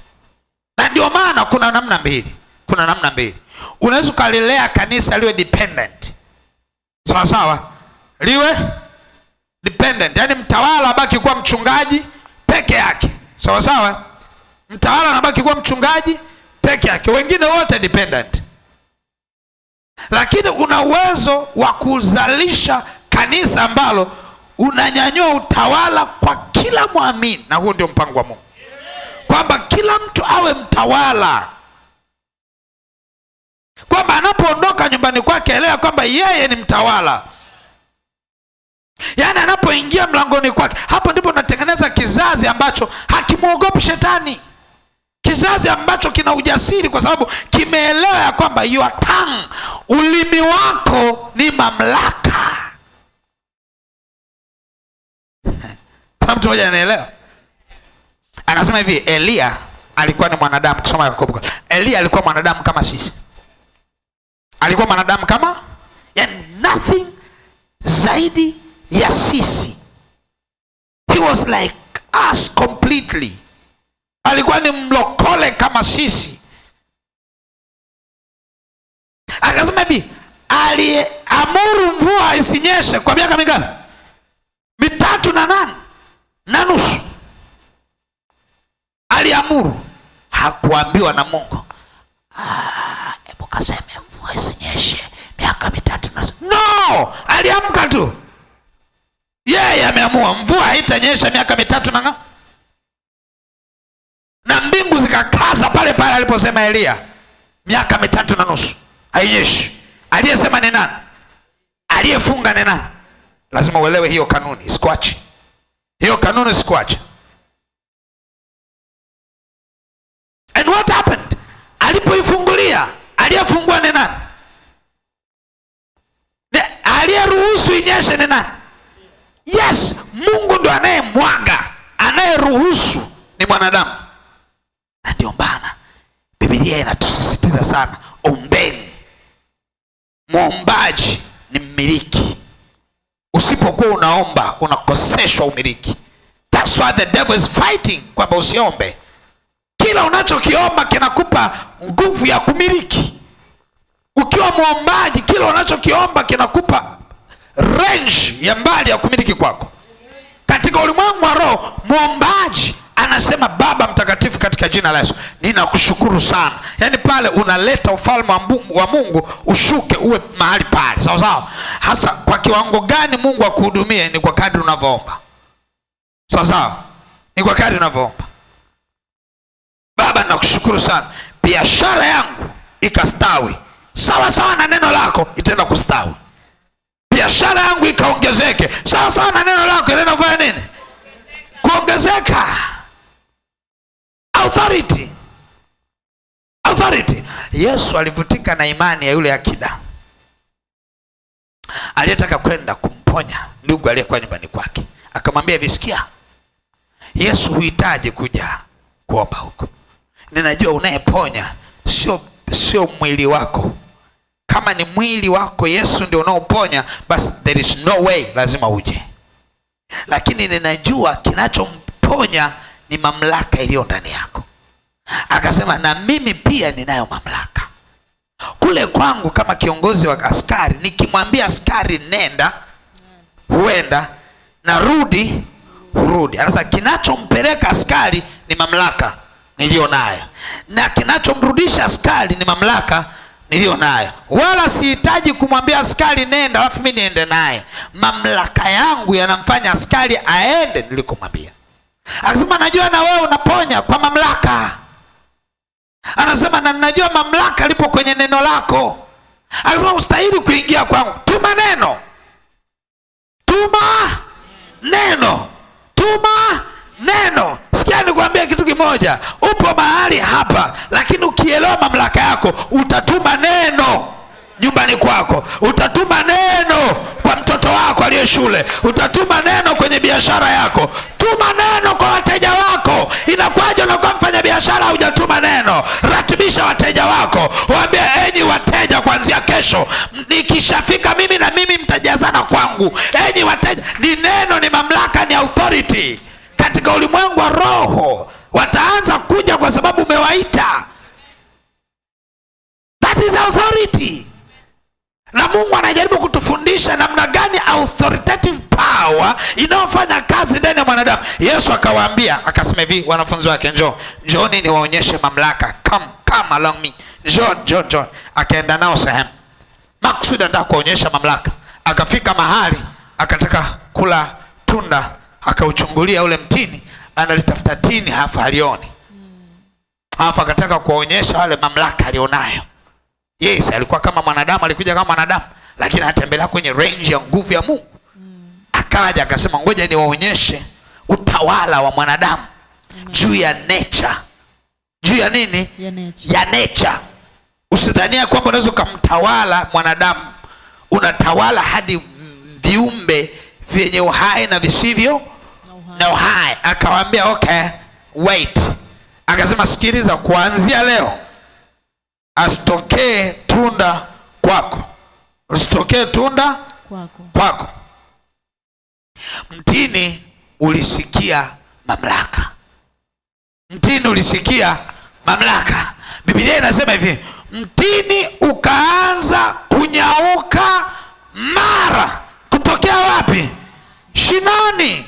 Na ndio maana kuna namna mbili. Kuna namna mbili. Unaweza kulelea kanisa liwe dependent. Sawa sawa? Liwe dependent. Yaani mtawala abaki kuwa mchungaji peke yake. Sawa sawa? Mtawala anabaki kuwa mchungaji peke yake. Wengine wote dependent. Lakini una uwezo wa kuzalisha kanisa ambalo unanyanyua utawala kwa kila muamini. Na huo ndio mpango wa Mungu. Kwamba kila mtu awe mtawala. Kwamba anapoondoka nyumbani kwake elewa kwamba yeye ni mtawala. Yaani anapoingia mlangoni kwake, hapo ndipo unatengeneza kizazi ambacho hakimuogopi shetani. Kizazi ambacho kina ujasiri kwa sababu kimeelewa ya kwamba your tongue, ulimi wako ni mamlaka. Kama mtu mmoja anaelewa. Anasema hivi, Elia alikuwa ni mwanadamu. Kusoma Yakobo. Elia alikuwa mwanadamu kama sisi. Alikuwa mwanadamu kama, yani nothing zaidi ya sisi. He was like us completely. Alikuwa ni mlokole kama sisi. Akasema hivi, aliamuru mvua isinyeshe kwa miaka mingapi? 3.8. Aliamuru. Hakuambiwa na Mungu, hebu kaseme mvua isinyeshe miaka 3. No, aliamka tu. Yeye ameamua mvua haitanyesha miaka 3 na mbingu zikakaza pale pale aliposema Elia. miaka 3.5 hainyeshi. Aliyesema ni nani? Aliyefunga ni nani? Lazima uelewe hiyo kanuni, sikuache. Hiyo kanuni sikuache. And what happened? Alipoifungulia, aliyefungua ni nani? Aliyeruhusu inyeshe ni nani? Yes, Mungu ndo anayemwaga. Anayeruhusu ni mwanadamu. Na ndio maana Biblia inatusisitiza sana, ombeni. Muombaji ni mmiliki. Usipokuwa unaomba unakoseshwa umiliki. That's why the devil is fighting kwamba usiombe. Kila unachokiomba kinakupa nguvu ya kumiliki. Ukiwa muombaji, kila unachokiomba kinakupa range ya mbali ya kumiliki kwako. Katika ulimwengu wa roho, muombaji anasema, Baba mtakatifu, katika jina la Yesu ninakushukuru sana. Yaani pale unaleta ufalme wa Mungu ushuke uwe mahali pale. Sawa sawa. Hasa kwa kiwango gani Mungu akuhudumie? Ni kwa kadri unavyoomba. Sawa sawa. Ni kwa kadri unavyoomba. Baba ninakushukuru sana, biashara yangu ikastawi sawa sawa na neno lako, itaenda kustawi. Biashara yangu ikaongezeke sawa sawa na neno lako, itaenda kufanya nini? Kuongezeka. Authority. Yesu alivutika na imani ya yule akida aliyetaka kwenda kumponya ndugu aliyekuwa nyumbani kwake. Akamwambia, visikia, Yesu huhitaji kuja kuomba huko. Ninajua unayeponya sio mwili wako. Kama ni mwili wako Yesu ndio unaoponya, basi there is no way lazima uje. Lakini ninajua kinachomponya ni mamlaka iliyo ndani yako. Akasema, na mimi pia ninayo mamlaka. Kule kwangu kama kiongozi wa askari, nikimwambia askari nenda, huenda, na rudi, hurudi. Anasema kinachompeleka askari ni mamlaka niliyo nayo, na kinachomrudisha askari ni mamlaka niliyo nayo. Wala sihitaji kumwambia askari nenda alafu mimi niende naye. Mamlaka yangu yanamfanya askari aende nilikomwambia. Akasema, najua na wewe unaponya kwa mamlaka. Anasema, na najua mamlaka lipo kwenye neno lako. Akasema, ustahili kuingia kwangu. Tuma neno. Sikia nikwambia kitu kimoja. Upo mahali hapa, lakini ukielewa mamlaka yako, utatuma neno nyumbani kwako. Utatuma neno kwa mtoto wako aliye shule. Utatuma neno kwenye biashara yako. Tuma neno kwa wateja wako. Inakuwaje unakuwa mfanya biashara hujatuma neno? Ratibisha wateja wako. Waambie, enyi wateja, kuanzia kesho nikishafika mimi na mimi mtajazana kwangu. Enyi wateja. Ni neno, ni mamlaka, ni authority. Katika ulimwengu wa roho wataanza kuja kwa sababu umewaita. That is authority. Na Mungu anajaribu kutufundisha namna gani authoritative power inayofanya kazi ndani ya mwanadamu. Yesu akawaambia, akasema hivi, wanafunzi wake, njooni niwaonyeshe mamlaka. Come along me. John. Akaenda nao sehemu. Maksudi anataka kuonyesha mamlaka. Akafika mahali, akataka kula tunda, akauchungulia ule mtini, analitafuta tini hafu halioni. Hafu akataka kuonyesha wale mamlaka alionayo. Yes, alikuwa kama mwanadamu, alikuja kama mwanadamu, lakini anatembelea kwenye range ya nguvu ya Mungu. Akaja akasema, ngoja niwaonyeshe utawala wa mwanadamu juu ya nature. Juu ya nini? Ya nature. Usidhania kwamba unaweza kumtawala mwanadamu. Unatawala hadi viumbe vyenye uhai na visivyo na uhai. Akawaambia, okay, wait. Akasema, sikiliza, kuanzia leo asitokee tunda kwako. Usitokee tunda kwako. Mtini ulisikia mamlaka. Biblia inasema hivi, mtini ukaanza kunyauka mara. Kutokea wapi? Shinani.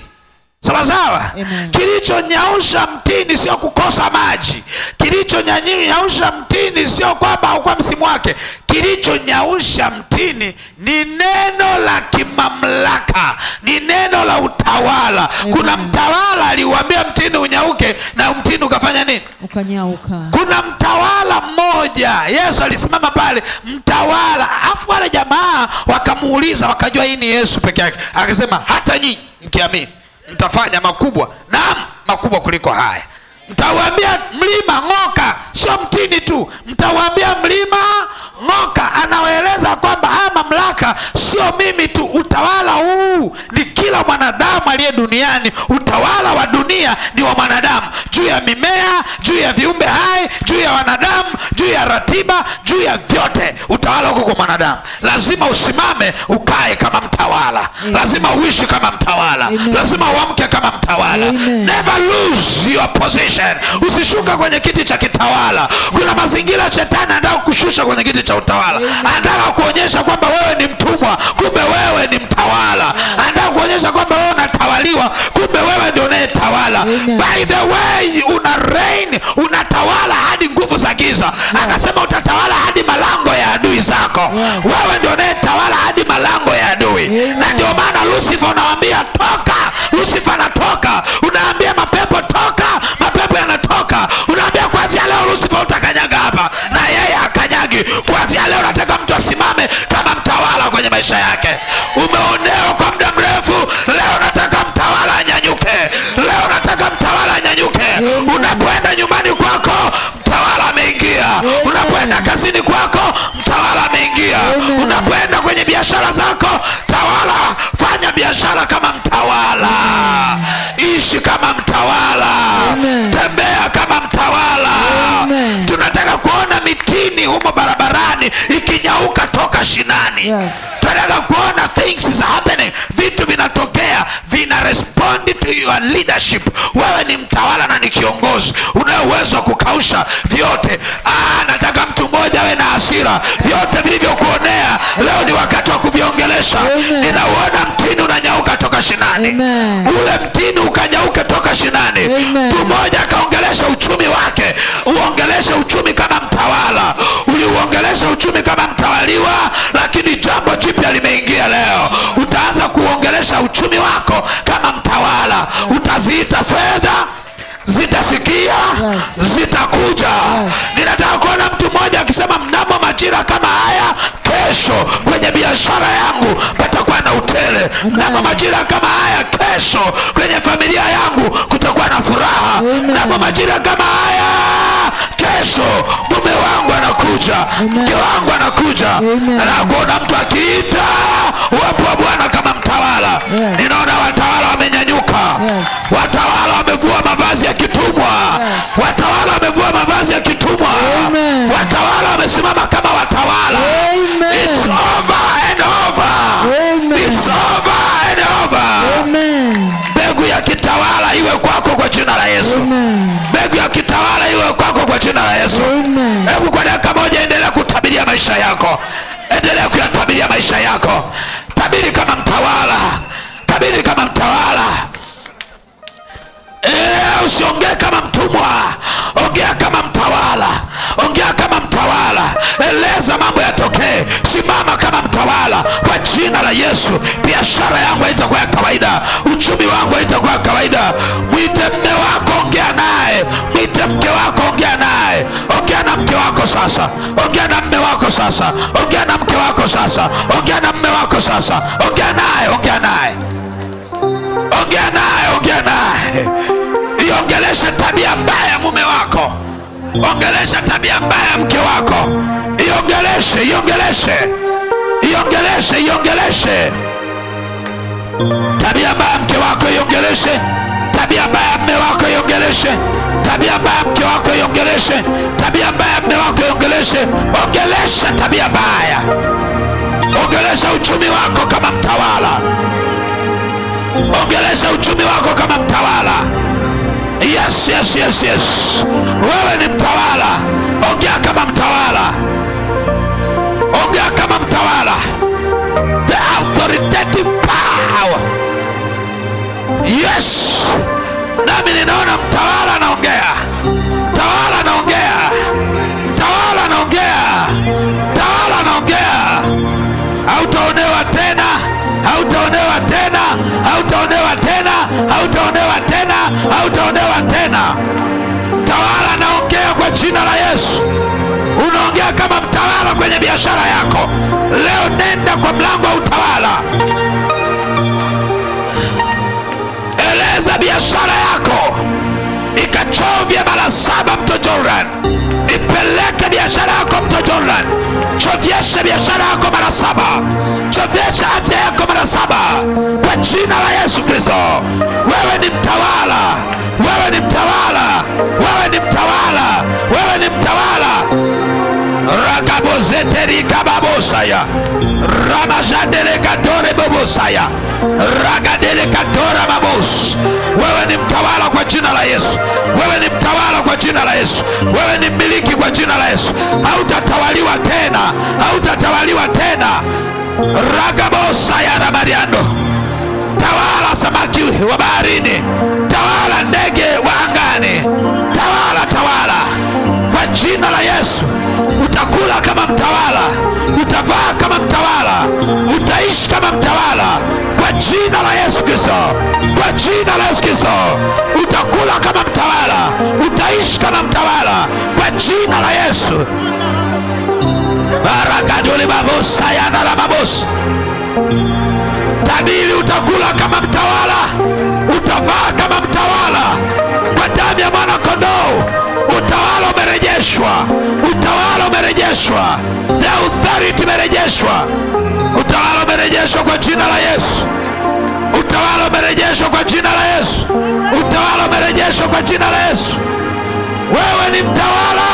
Sawa sawa. Kilichonyausha mtini mtini sio kukosa maji. Kilichonyausha mtini sio kwamba haukuwa msimu wake. Kilichonyausha mtini ni neno la kimamlaka, ni neno la utawala. Amen. Kuna mtawala aliuambia mtini unyauke na mtini ukafanya nini? Ukanyauka. Kuna mtawala mmoja, Yesu alisimama pale, mtawala. Afu wale jamaa wakamuuliza, wakajua hii ni Yesu peke yake. Akasema hata nyinyi mkiamini mtafanya makubwa, naam, makubwa kuliko haya. Mtawaambia mlima ng'oka, sio mtini tu, mtawaambia mlima ng'oka. Anawaeleza kwamba haya mamlaka sio mimi tu, utawala huu ni kila mwanadamu aliye duniani. Utawala wa dunia ni wa mwanadamu, juu ya mimea, juu ya viumbe hai, juu ya wanadamu, juu ya ratiba, juu ya vyote. Utawala uko kwa mwanadamu. Lazima usimame ukae kama mtawala. Amen. Lazima uishi kama mtawala. Amen. Lazima uamke kama mtawala. Amen. Never lose your position. Usishuka kwenye kiti cha kitawala. Kuna mazingira shetani anataka kukushusha kwenye kiti cha utawala. Anataka kuonyesha kwamba wewe ni mtumwa, kumbe wewe ni mtawala. Anataka kuonyesha kwamba wewe unatawaliwa, kumbe wewe ndio unayetawala. By the way, una reign, unatawala hadi nguvu za giza. Akasema utatawala hadi malango ya adui zako. Wewe ndio unayetawala hadi malango ya adui. Na ndio maana Lucifer unawaambia toka, Lucifer anatoka. Unaambia mapepo toka, mapepo yanatoka. Unaambia kuanzia leo Lucifer utakanyaga hapa, na yeye akanyagi. Kuanzia leo nataka mtu asimame kama mtawala kwenye maisha yake. Umeonewa kwa muda mrefu, leo nataka mtawala anyanyuke. Leo nataka mtawala anyanyuke. Unapoenda nyumbani kwako, mtawala ameingia. Unapoenda kazini kwako, mtawala ameingia. Unapoenda kwenye biashara zako, tawala. Fanya biashara kama mtawala. Ishi kama mtawala. Tembea kama mtawala. Tunataka kuona mitini humo barabarani ikinyauka toka shinani. Tunataka kuona things is happening, vitu vinatokea, vina respond to your leadership. Wewe ni mtawala na ni kiongozi, una uwezo wa kukausha vyote. Nataka mtu mmoja awe na hasira. Vyote vilivyokuonea leo ni wakati wa kuviongelesha. Ninauona mtini unanyauka toka shinani. Ule mtini ukanyauka toka shinani. Mtu mmoja akaongelesha uchumi wake. Uongeleshe uchumi kama mtawala. Uliuongelesha uchumi kama mtawaliwa, lakini jambo jipya limeingia leo. Utaanza kuongelesha uchumi wako kama mtawala. Utaziita fedha, zitasikia, zitakuja. Ninataka kuona mtu mmoja akisema mnamo majira kama haya kesho kwenye biashara yangu patakuwa na utele. Mnamo majira kama haya kesho kwenye familia yangu kutakuwa na furaha. Mnamo majira kama haya kesho mume wangu anakuja, mke wangu anakuja. Na kuona mtu akiita uwepo wa Bwana kama mtawala. Ninaona watawala wamenyanyuka. Watawala wamevua mavazi ya kitumwa. Watawala wamevua mavazi ya kitumwa. Watawala wamesimama kama watawala. It's over and over. It's over and over. Mbegu ya kitawala iwe kwako kwa jina la Yesu. Mbegu ya kitawala iwe kwako kwa jina la Yesu. Hebu kwa dakika moja endelea kutabiria maisha yako. Endelea kuyatabiria maisha yako. Tabiri kama mtawala. Tabiri kama mtawala. Usiongee kama mtumwa. Ongea kama mtawala. Ongea kama mtawala. Eleza mambo yatokee. Simama kama mtawala kwa jina la Yesu. Biashara yangu haitakuwa ya kawaida. Uchumi wangu haitakuwa ya kawaida. Mwite mme wako, ongea naye. Mwite mke wako, ongea naye. Ongea na mke wako sasa. Ongea na mme wako sasa. Ongea na mke wako sasa. Ongea na mme wako sasa. Ongea naye, ongea naye. Ongea naye, ongea naye. Iongeleshe tabia mbaya mume wako. Ongelesha tabia mbaya mke wako. Iongeleshe, iongeleshe. Iongeleshe, iongeleshe. Tabia mbaya mke wako iongeleshe. Tabia mbaya mume wako iongeleshe. Tabia mbaya mke wako iongeleshe. Tabia mbaya mume wako iongeleshe. Ongelesha tabia mbaya. Ongelesha uchumi wako kama mtawala. Ongelesha uchumi wako kama mtawala. Yes, yes, yes, yes. Wewe ni mtawala. Ongea kama mtawala. Ongea kama mtawala. The authoritative power. Yes. Nami ninaona mtawala anaongea. hautaonewa tena. Mtawala, naongea kwa jina la Yesu. Unaongea kama mtawala kwenye biashara yako. Leo nenda kwa mlango wa utawala. Eleza biashara yako ikachovye mara 7 mto Jordan. Ipeleke biashara yako mto Jordan. Chovyeshe biashara yako mara 7. Chovyeshe afya yako mara 7 kwa jina la Yesu Kristo. Wewe ni mtawala. Wewe ni mtawala. Wewe ni mtawala. Wewe ni mtawala. Ragabozeterika babosaya. Ramajadele kadore babosaya. Ragadele kadora babos. Wewe ni mtawala kwa jina la Yesu. Wewe ni mtawala kwa jina la Yesu. Wewe ni mmiliki kwa jina la Yesu. Hautatawaliwa tena. Hautatawaliwa tena. Ragabosaya na Mariando. Tawala samaki wa baharini. Tawala ndege wa angani. Tawala, tawala kwa jina la Yesu. Utakula kama mtawala, utavaa kama mtawala, utaishi kama mtawala kwa jina la Yesu Kristo. Kwa jina la Yesu Kristo. Utakula kama mtawala, utaishi kama mtawala kwa jina la Yesu. Barakadole babosa yana la babosa. Tabiri utakula kama mtawala, utavaa kama mtawala kwa damu ya mwana kondoo. Utawala umerejeshwa. Utawala umerejeshwa. The authority umerejeshwa. Utawala umerejeshwa kwa jina la Yesu. Utawala umerejeshwa kwa jina la Yesu. Utawala umerejeshwa kwa jina la Yesu. Wewe ni mtawala.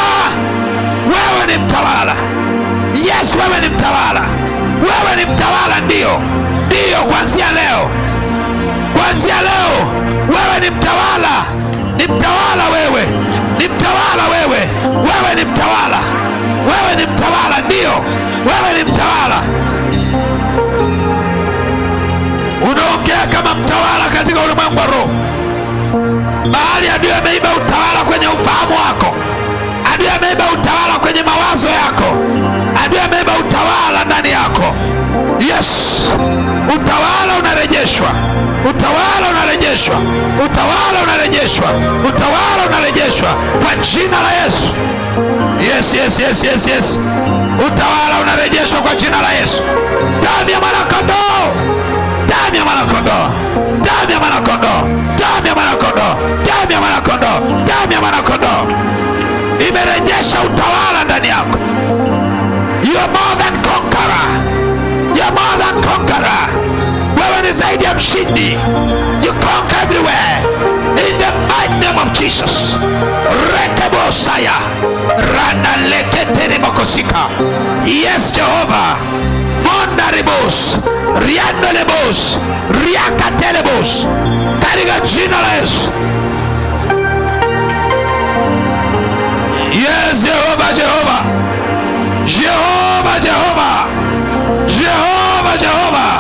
Wewe ni mtawala. Yes, wewe ni mtawala. Wewe ni mtawala, ndio. Ndio, kuanzia leo. Kuanzia leo wewe ni mtawala. Ni mtawala wewe. Ni mtawala wewe. Wewe ni mtawala. Wewe ni mtawala, ndio. Wewe ni mtawala. Unaongea kama mtawala katika ulimwengu wa roho. Mahali adui ameiba utawala kwenye ufahamu wako. Adui ameiba utawala kwenye mawazo yako. Adui ameiba utawala ndani yako. Yes. Utawala unarejeshwa. Utawala unarejeshwa. Utawala unarejeshwa. Utawala unarejeshwa kwa jina la Yesu. Yes, yes, yes, yes, yes. Utawala unarejeshwa kwa jina la Yesu. Damu ya mwana kondoo. Damu ya mwana kondoo. Damu ya mwana kondoo. Damu ya mwana kondoo. Damu ya mwana kondoo. Damu ya mwana kondoo imerejesha utawala ndani yako. You are more than conqueror. You are more than conqueror. Wewe ni zaidi ya mshindi. You conquer everywhere in the mighty name of Jesus. Rekebosaya rana leketere mokosika. Yes, Jehovah. Mondaribos riandolebos riakatelebos katika jina la Yesu. Yes, Jehovah, Jehovah. Jehovah, Jehovah. Jehovah, Jehovah.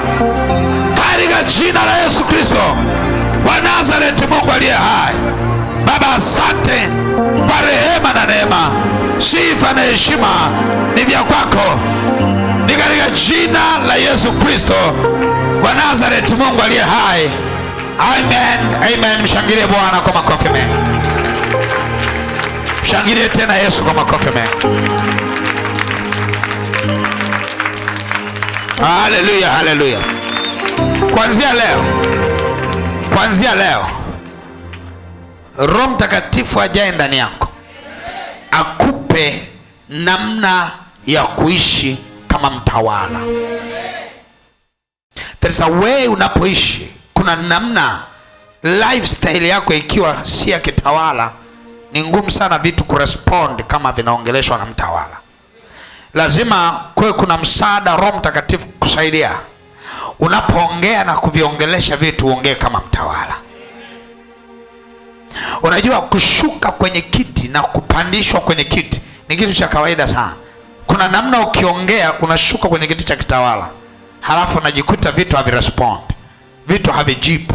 Katika jina la Yesu Kristo wa Nazareti, Mungu aliye hai. Baba, asante kwa rehema na neema. Sifa na heshima ni vya kwako. Ni katika jina la Yesu Kristo wa Nazareti, Mungu aliye hai. Amen. Amen. Mshangilie Bwana kwa makofi mengi. Mshangilie tena Yesu kwa makofi mengi. Haleluya, haleluya. Kuanzia leo Roho Mtakatifu ajae ndani yako, akupe namna ya kuishi kama mtawala. There is a way unapoishi. Kuna namna lifestyle yako ikiwa si ya kitawala, ni ngumu sana vitu kurespond kama vinaongeleshwa na mtawala. Lazima kuna msaada Roho Mtakatifu kusaidia. Unapoongea na kuviongelesha vitu, uongee kama mtawala. Unajua kushuka kwenye kiti na kupandishwa kwenye kiti ni kitu cha kawaida sana. Kuna namna ukiongea unashuka kwenye kiti cha kitawala, halafu unajikuta vitu havirespond, vitu havijibu.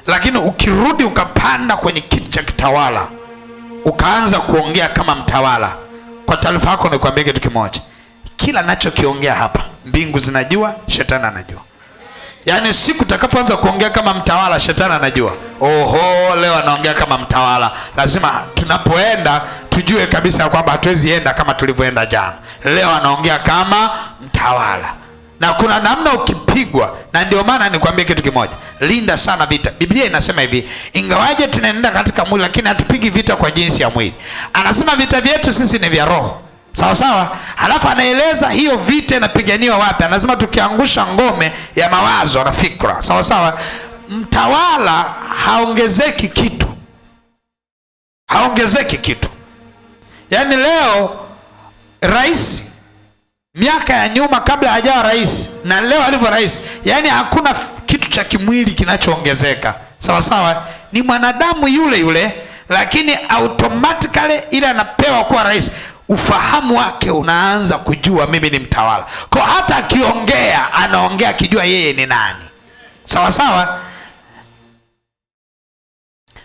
Lakini ukirudi ukapanda kwenye kiti cha kitawala, ukaanza kuongea kama mtawala. Kwa taarifa yako nikwambie kitu kimoja. Kila nachokiongea hapa, mbingu zinajua, shetani anajua. Yaani siku utakapoanza kuongea kama mtawala, shetani anajua, oho, leo anaongea kama mtawala. Lazima tunapoenda tujue kabisa kwamba hatuwezi enda kama tulivyoenda jana. Leo anaongea kama mtawala. Na kuna namna ukipigwa, na ndio maana nikwambie kitu kimoja, linda sana vita. Biblia inasema hivi, ingawaje tunaenda katika mwili lakini hatupigi vita kwa jinsi ya mwili. Anasema vita vyetu sisi ni vya roho. Sawa sawa. Halafu anaeleza hiyo vita inapiganiwa wapi. Anasema tukiangusha ngome ya mawazo na fikra. Sawa sawa. Mtawala haongezeki kitu. Haongezeki kitu. Yaani leo rais, miaka ya nyuma kabla hajawa rais na leo alivyo rais, yaani hakuna kitu cha kimwili kinachoongezeka. Sawa sawa. Ni mwanadamu yule yule, lakini automatically ile anapewa kuwa rais, ufahamu wake unaanza kujua mimi ni mtawala. Kwa hata akiongea, anaongea akijua yeye ni nani. Sawa sawa.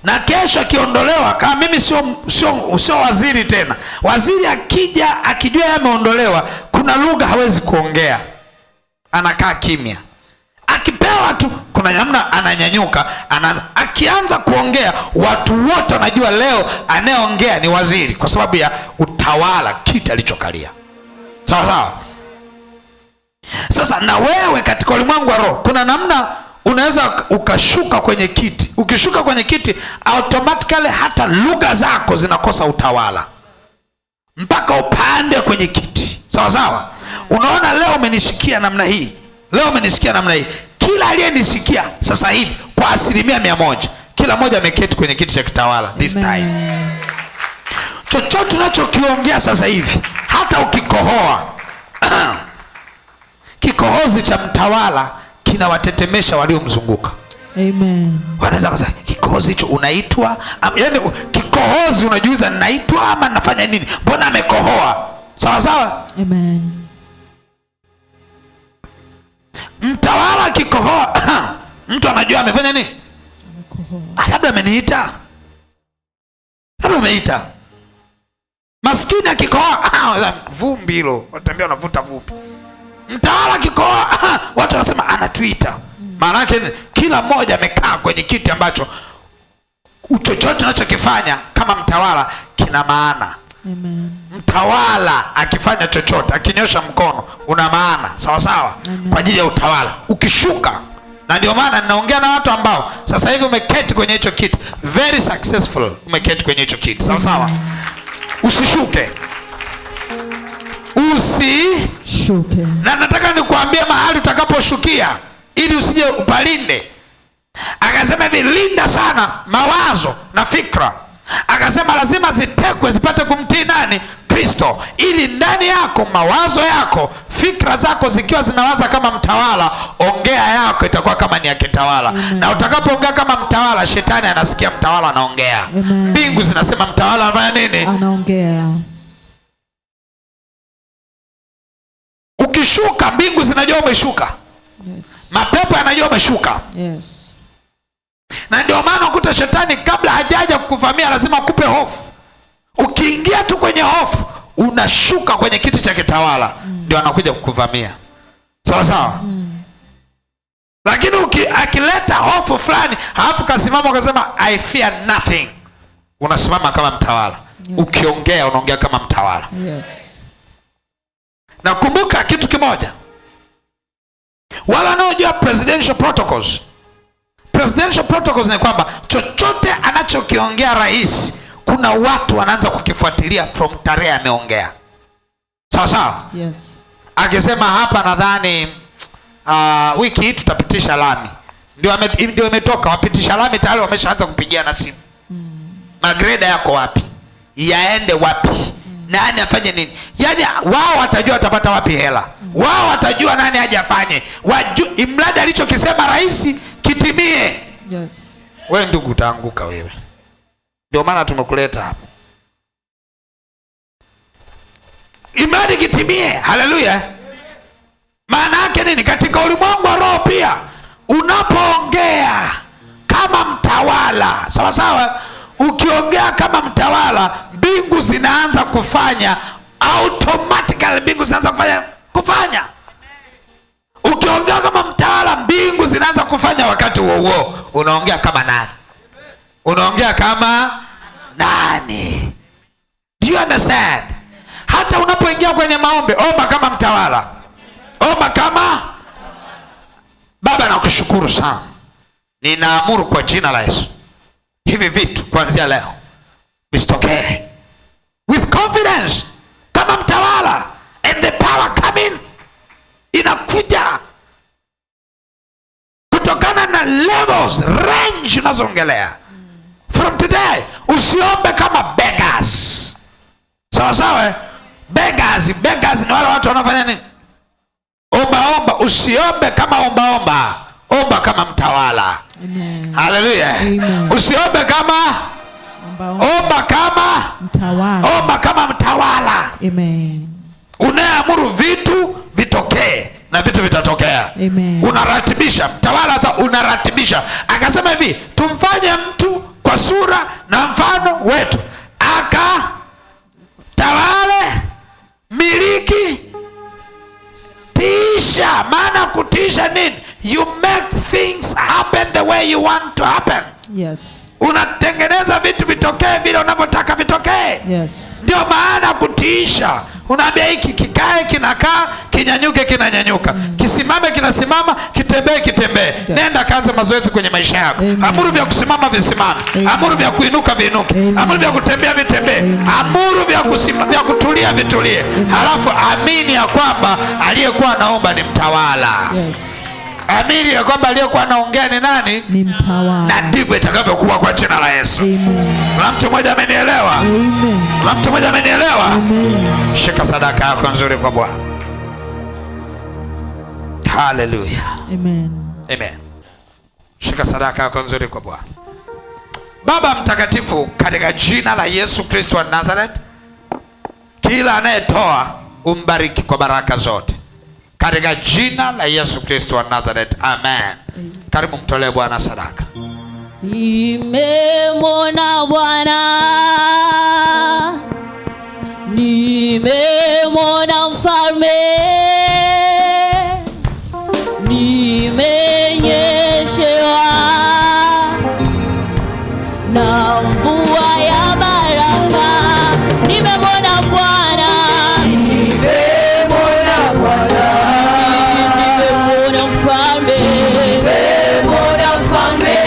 Na kesho akiondolewa, kama mimi sio waziri tena, waziri akija akijua yeye ameondolewa, kuna lugha hawezi kuongea, anakaa kimya. Akipewa tu kuna namna ananyanyuka, akianza kuongea watu wote wanajua leo anayeongea ni waziri, kwa sababu ya utawala, kiti alichokalia. Sawa sawa. Sasa na wewe katika ulimwengu wa roho kuna namna unaweza ukashuka kwenye kiti. Ukishuka kwenye kiti, automatically hata lugha zako zinakosa utawala mpaka upande kwenye kiti. Sawa sawa. Unaona, leo umenisikia namna hii, leo umenisikia namna hii. Kila aliyenisikia sasa hivi kwa 100%, kila mmoja ameketi kwenye kiti cha kitawala this time. Chochote unachokiongea sasa hivi, hata ukikohoa kikohozi cha mtawala kinawatetemesha waliomzunguka. Amen. Wanaweza kusema kikohozi hicho unaitwa, yaani kikohozi unajiuliza ninaitwa ama nafanya nini? Mbona amekohoa? Sawa sawa? Amen. Mtawala kikohoa, mtu anajua amefanya nini? Amekohoa. Labda ameniita. Labda ameita. Maskini akikohoa, vumbi hilo, watembea wanavuta vumbi. Mtawala kikohoa, watu wanasema anatuita. Maana yake kila mmoja amekaa kwenye kiti ambacho chochote unachokifanya kama mtawala kina maana. Amen. Mtawala akifanya chochote, akinyosha mkono, una maana. Sawa sawa. Kwa ajili ya utawala. Ukishuka, na ndio maana ninaongea na watu ambao sasa hivi umeketi kwenye hicho kiti, very successful, umeketi kwenye hicho kiti. Sawa sawa. Usishuke. Usishuke. Na nataka nikuambie mahali utakaposhukia ili usije upalinde. Akasema hivi, linda sana mawazo na fikra. Akasema lazima zitekwe zipate kumtii nani? Kristo. Ili ndani yako, mawazo yako, fikra zako zikiwa zinawaza kama mtawala, ongea yako itakuwa kama ni ya kitawala. Na utakapoongea kama mtawala, shetani anasikia mtawala anaongea. Mbingu zinasema mtawala anafanya nini? Anaongea. Ukishuka, mbingu zinajua umeshuka. Yes. Mapepo yanajua umeshuka. Yes. Na ndio maana ukuta shetani kabla hajaja kukuvamia lazima akupe hofu. Ukiingia tu kwenye hofu, unashuka kwenye kiti cha kitawala, ndio anakuja kukuvamia. Sawa sawa. Lakini akileta hofu fulani, halafu kasimama ukasema I fear nothing, unasimama kama mtawala. Yes. Ukiongea unaongea kama mtawala. Yes. Na kumbuka kitu kimoja, wala wanaojua presidential protocols. Presidential protocols ni kwamba chochote anachokiongea rais, kuna watu wanaanza kukifuatilia from tarehe ameongea. Sawa sawa? Yes. Akisema hapa nadhani wiki hii tutapitisha lami, ndio imetoka, wapitisha lami tayari wameshaanza kupigiana simu. Magreda yako wapi? Yaende wapi? Nani afanye nini? Yaani wao watajua watapata wapi hela. Wao watajua nani aje afanye. Imradi alichokisema rais kitimie. Yes. Wewe ndugu utaanguka wewe. Ndio maana tumekuleta hapo. Imradi kitimie. Haleluya. Maana yake nini? Katika ulimwengu wa roho pia, unapoongea kama mtawala, sawa sawa, ukiongea kama mtawala, mbingu zinaanza kufanya automatically, mbingu zinaanza kufanya. Ukiongea kama mtawala, mbingu zinaanza kufanya wakati huo huo. Unaongea kama nani? Unaongea kama nani? Do you understand? Hata unapoingia kwenye maombi, omba kama mtawala. Omba kama Baba, nakushukuru sana. Ninaamuru kwa jina la Yesu, hivi vitu kuanzia leo visitokee with confidence kama mtawala, and the power coming inakuja kutokana na levels, range unazoongelea. From today usiombe kama beggars. Sawa sawa? Beggars ni wale watu wanafanya nini? Omba. Usiombe kama omba. Omba kama mtawala. Amen. Hallelujah. Amen. Usiombe kama omba kama mtawala. Omba kama mtawala. Amen. Unaamuru vitu vitokee na vitu vitatokea. Amen. Unaratibisha. Mtawala sasa unaratibisha. Akasema hivi, tumfanye mtu kwa sura na mfano wetu, tawale, miliki, tisha. Maana kutisha nini? You make things happen the way you want to happen. Yes. Unatengeneza vitu vitokee vile unavyotaka vitokee. Yes. Ndio maana kutiisha. Unaambia hiki kikae kinakaa, kinyanyuke kinanyanyuka, kisimame kinasimama, kitembee kitembee. Yes. Nenda kaanza mazoezi kwenye maisha yako. Amen. Amuru vya kusimama visimame. Amen. Amuru vya kuinuka viinuke. Amen. Amuru vya kutembea vitembee. Amen. Amuru vya kutulia vitulie. Amen. Halafu amini ya kwamba aliyekuwa anaomba ni mtawala. Yes. Amini ya kwamba aliyekuwa anaongea ni nani? Ni mtawala. Na ndivyo itakavyokuwa kwa jina la Yesu. Amen. Na mtu mmoja amenielewa? Amen. Na mtu mmoja amenielewa? Amen. Shika sadaka yako nzuri kwa Bwana. Hallelujah. Amen. Amen. Shika sadaka yako nzuri kwa Bwana. Baba mtakatifu, katika jina la Yesu Kristo wa Nazareth, kila anayetoa umbariki kwa baraka zote. Katika jina la Yesu Kristo wa Nazareth. Amen. Karibu mtolee Bwana sadaka. Nimemwona Bwana, nimemwona Mfalme, nimenyeshewa na mvua ya baraka. Nimemwona Bwana, nimemwona Bwana, nimemwona Mfalme, nimemwona Mfalme,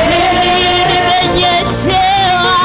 nimenyeshewa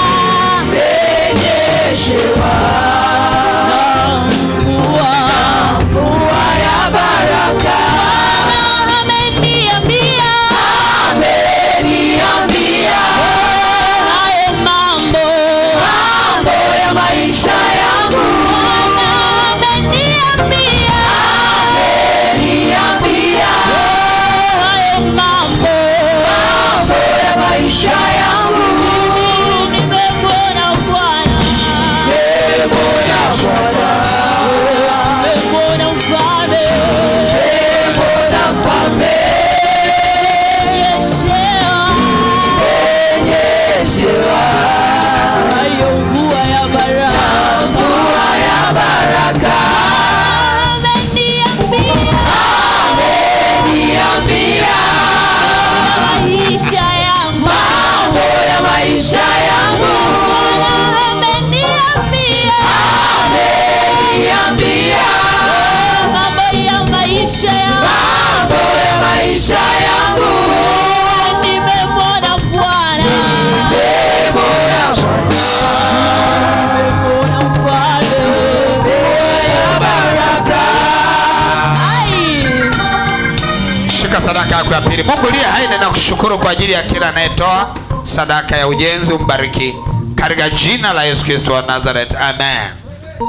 sadaka yako ya pili. Mungu liye hai, ninakushukuru kwa ajili ya kila anayetoa sadaka ya ujenzi. Umbariki katika jina la Yesu Kristo wa Nazareth. Amen.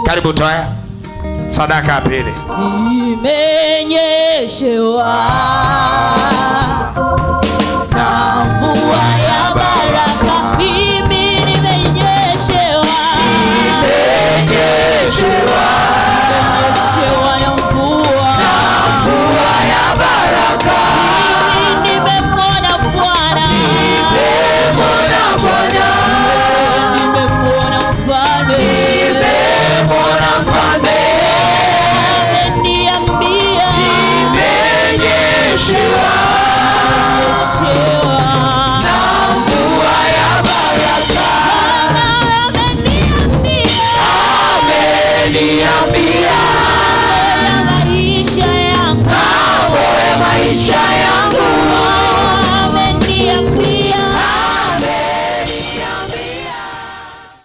Karibu toa sadaka ya pili. Nimenyeshewa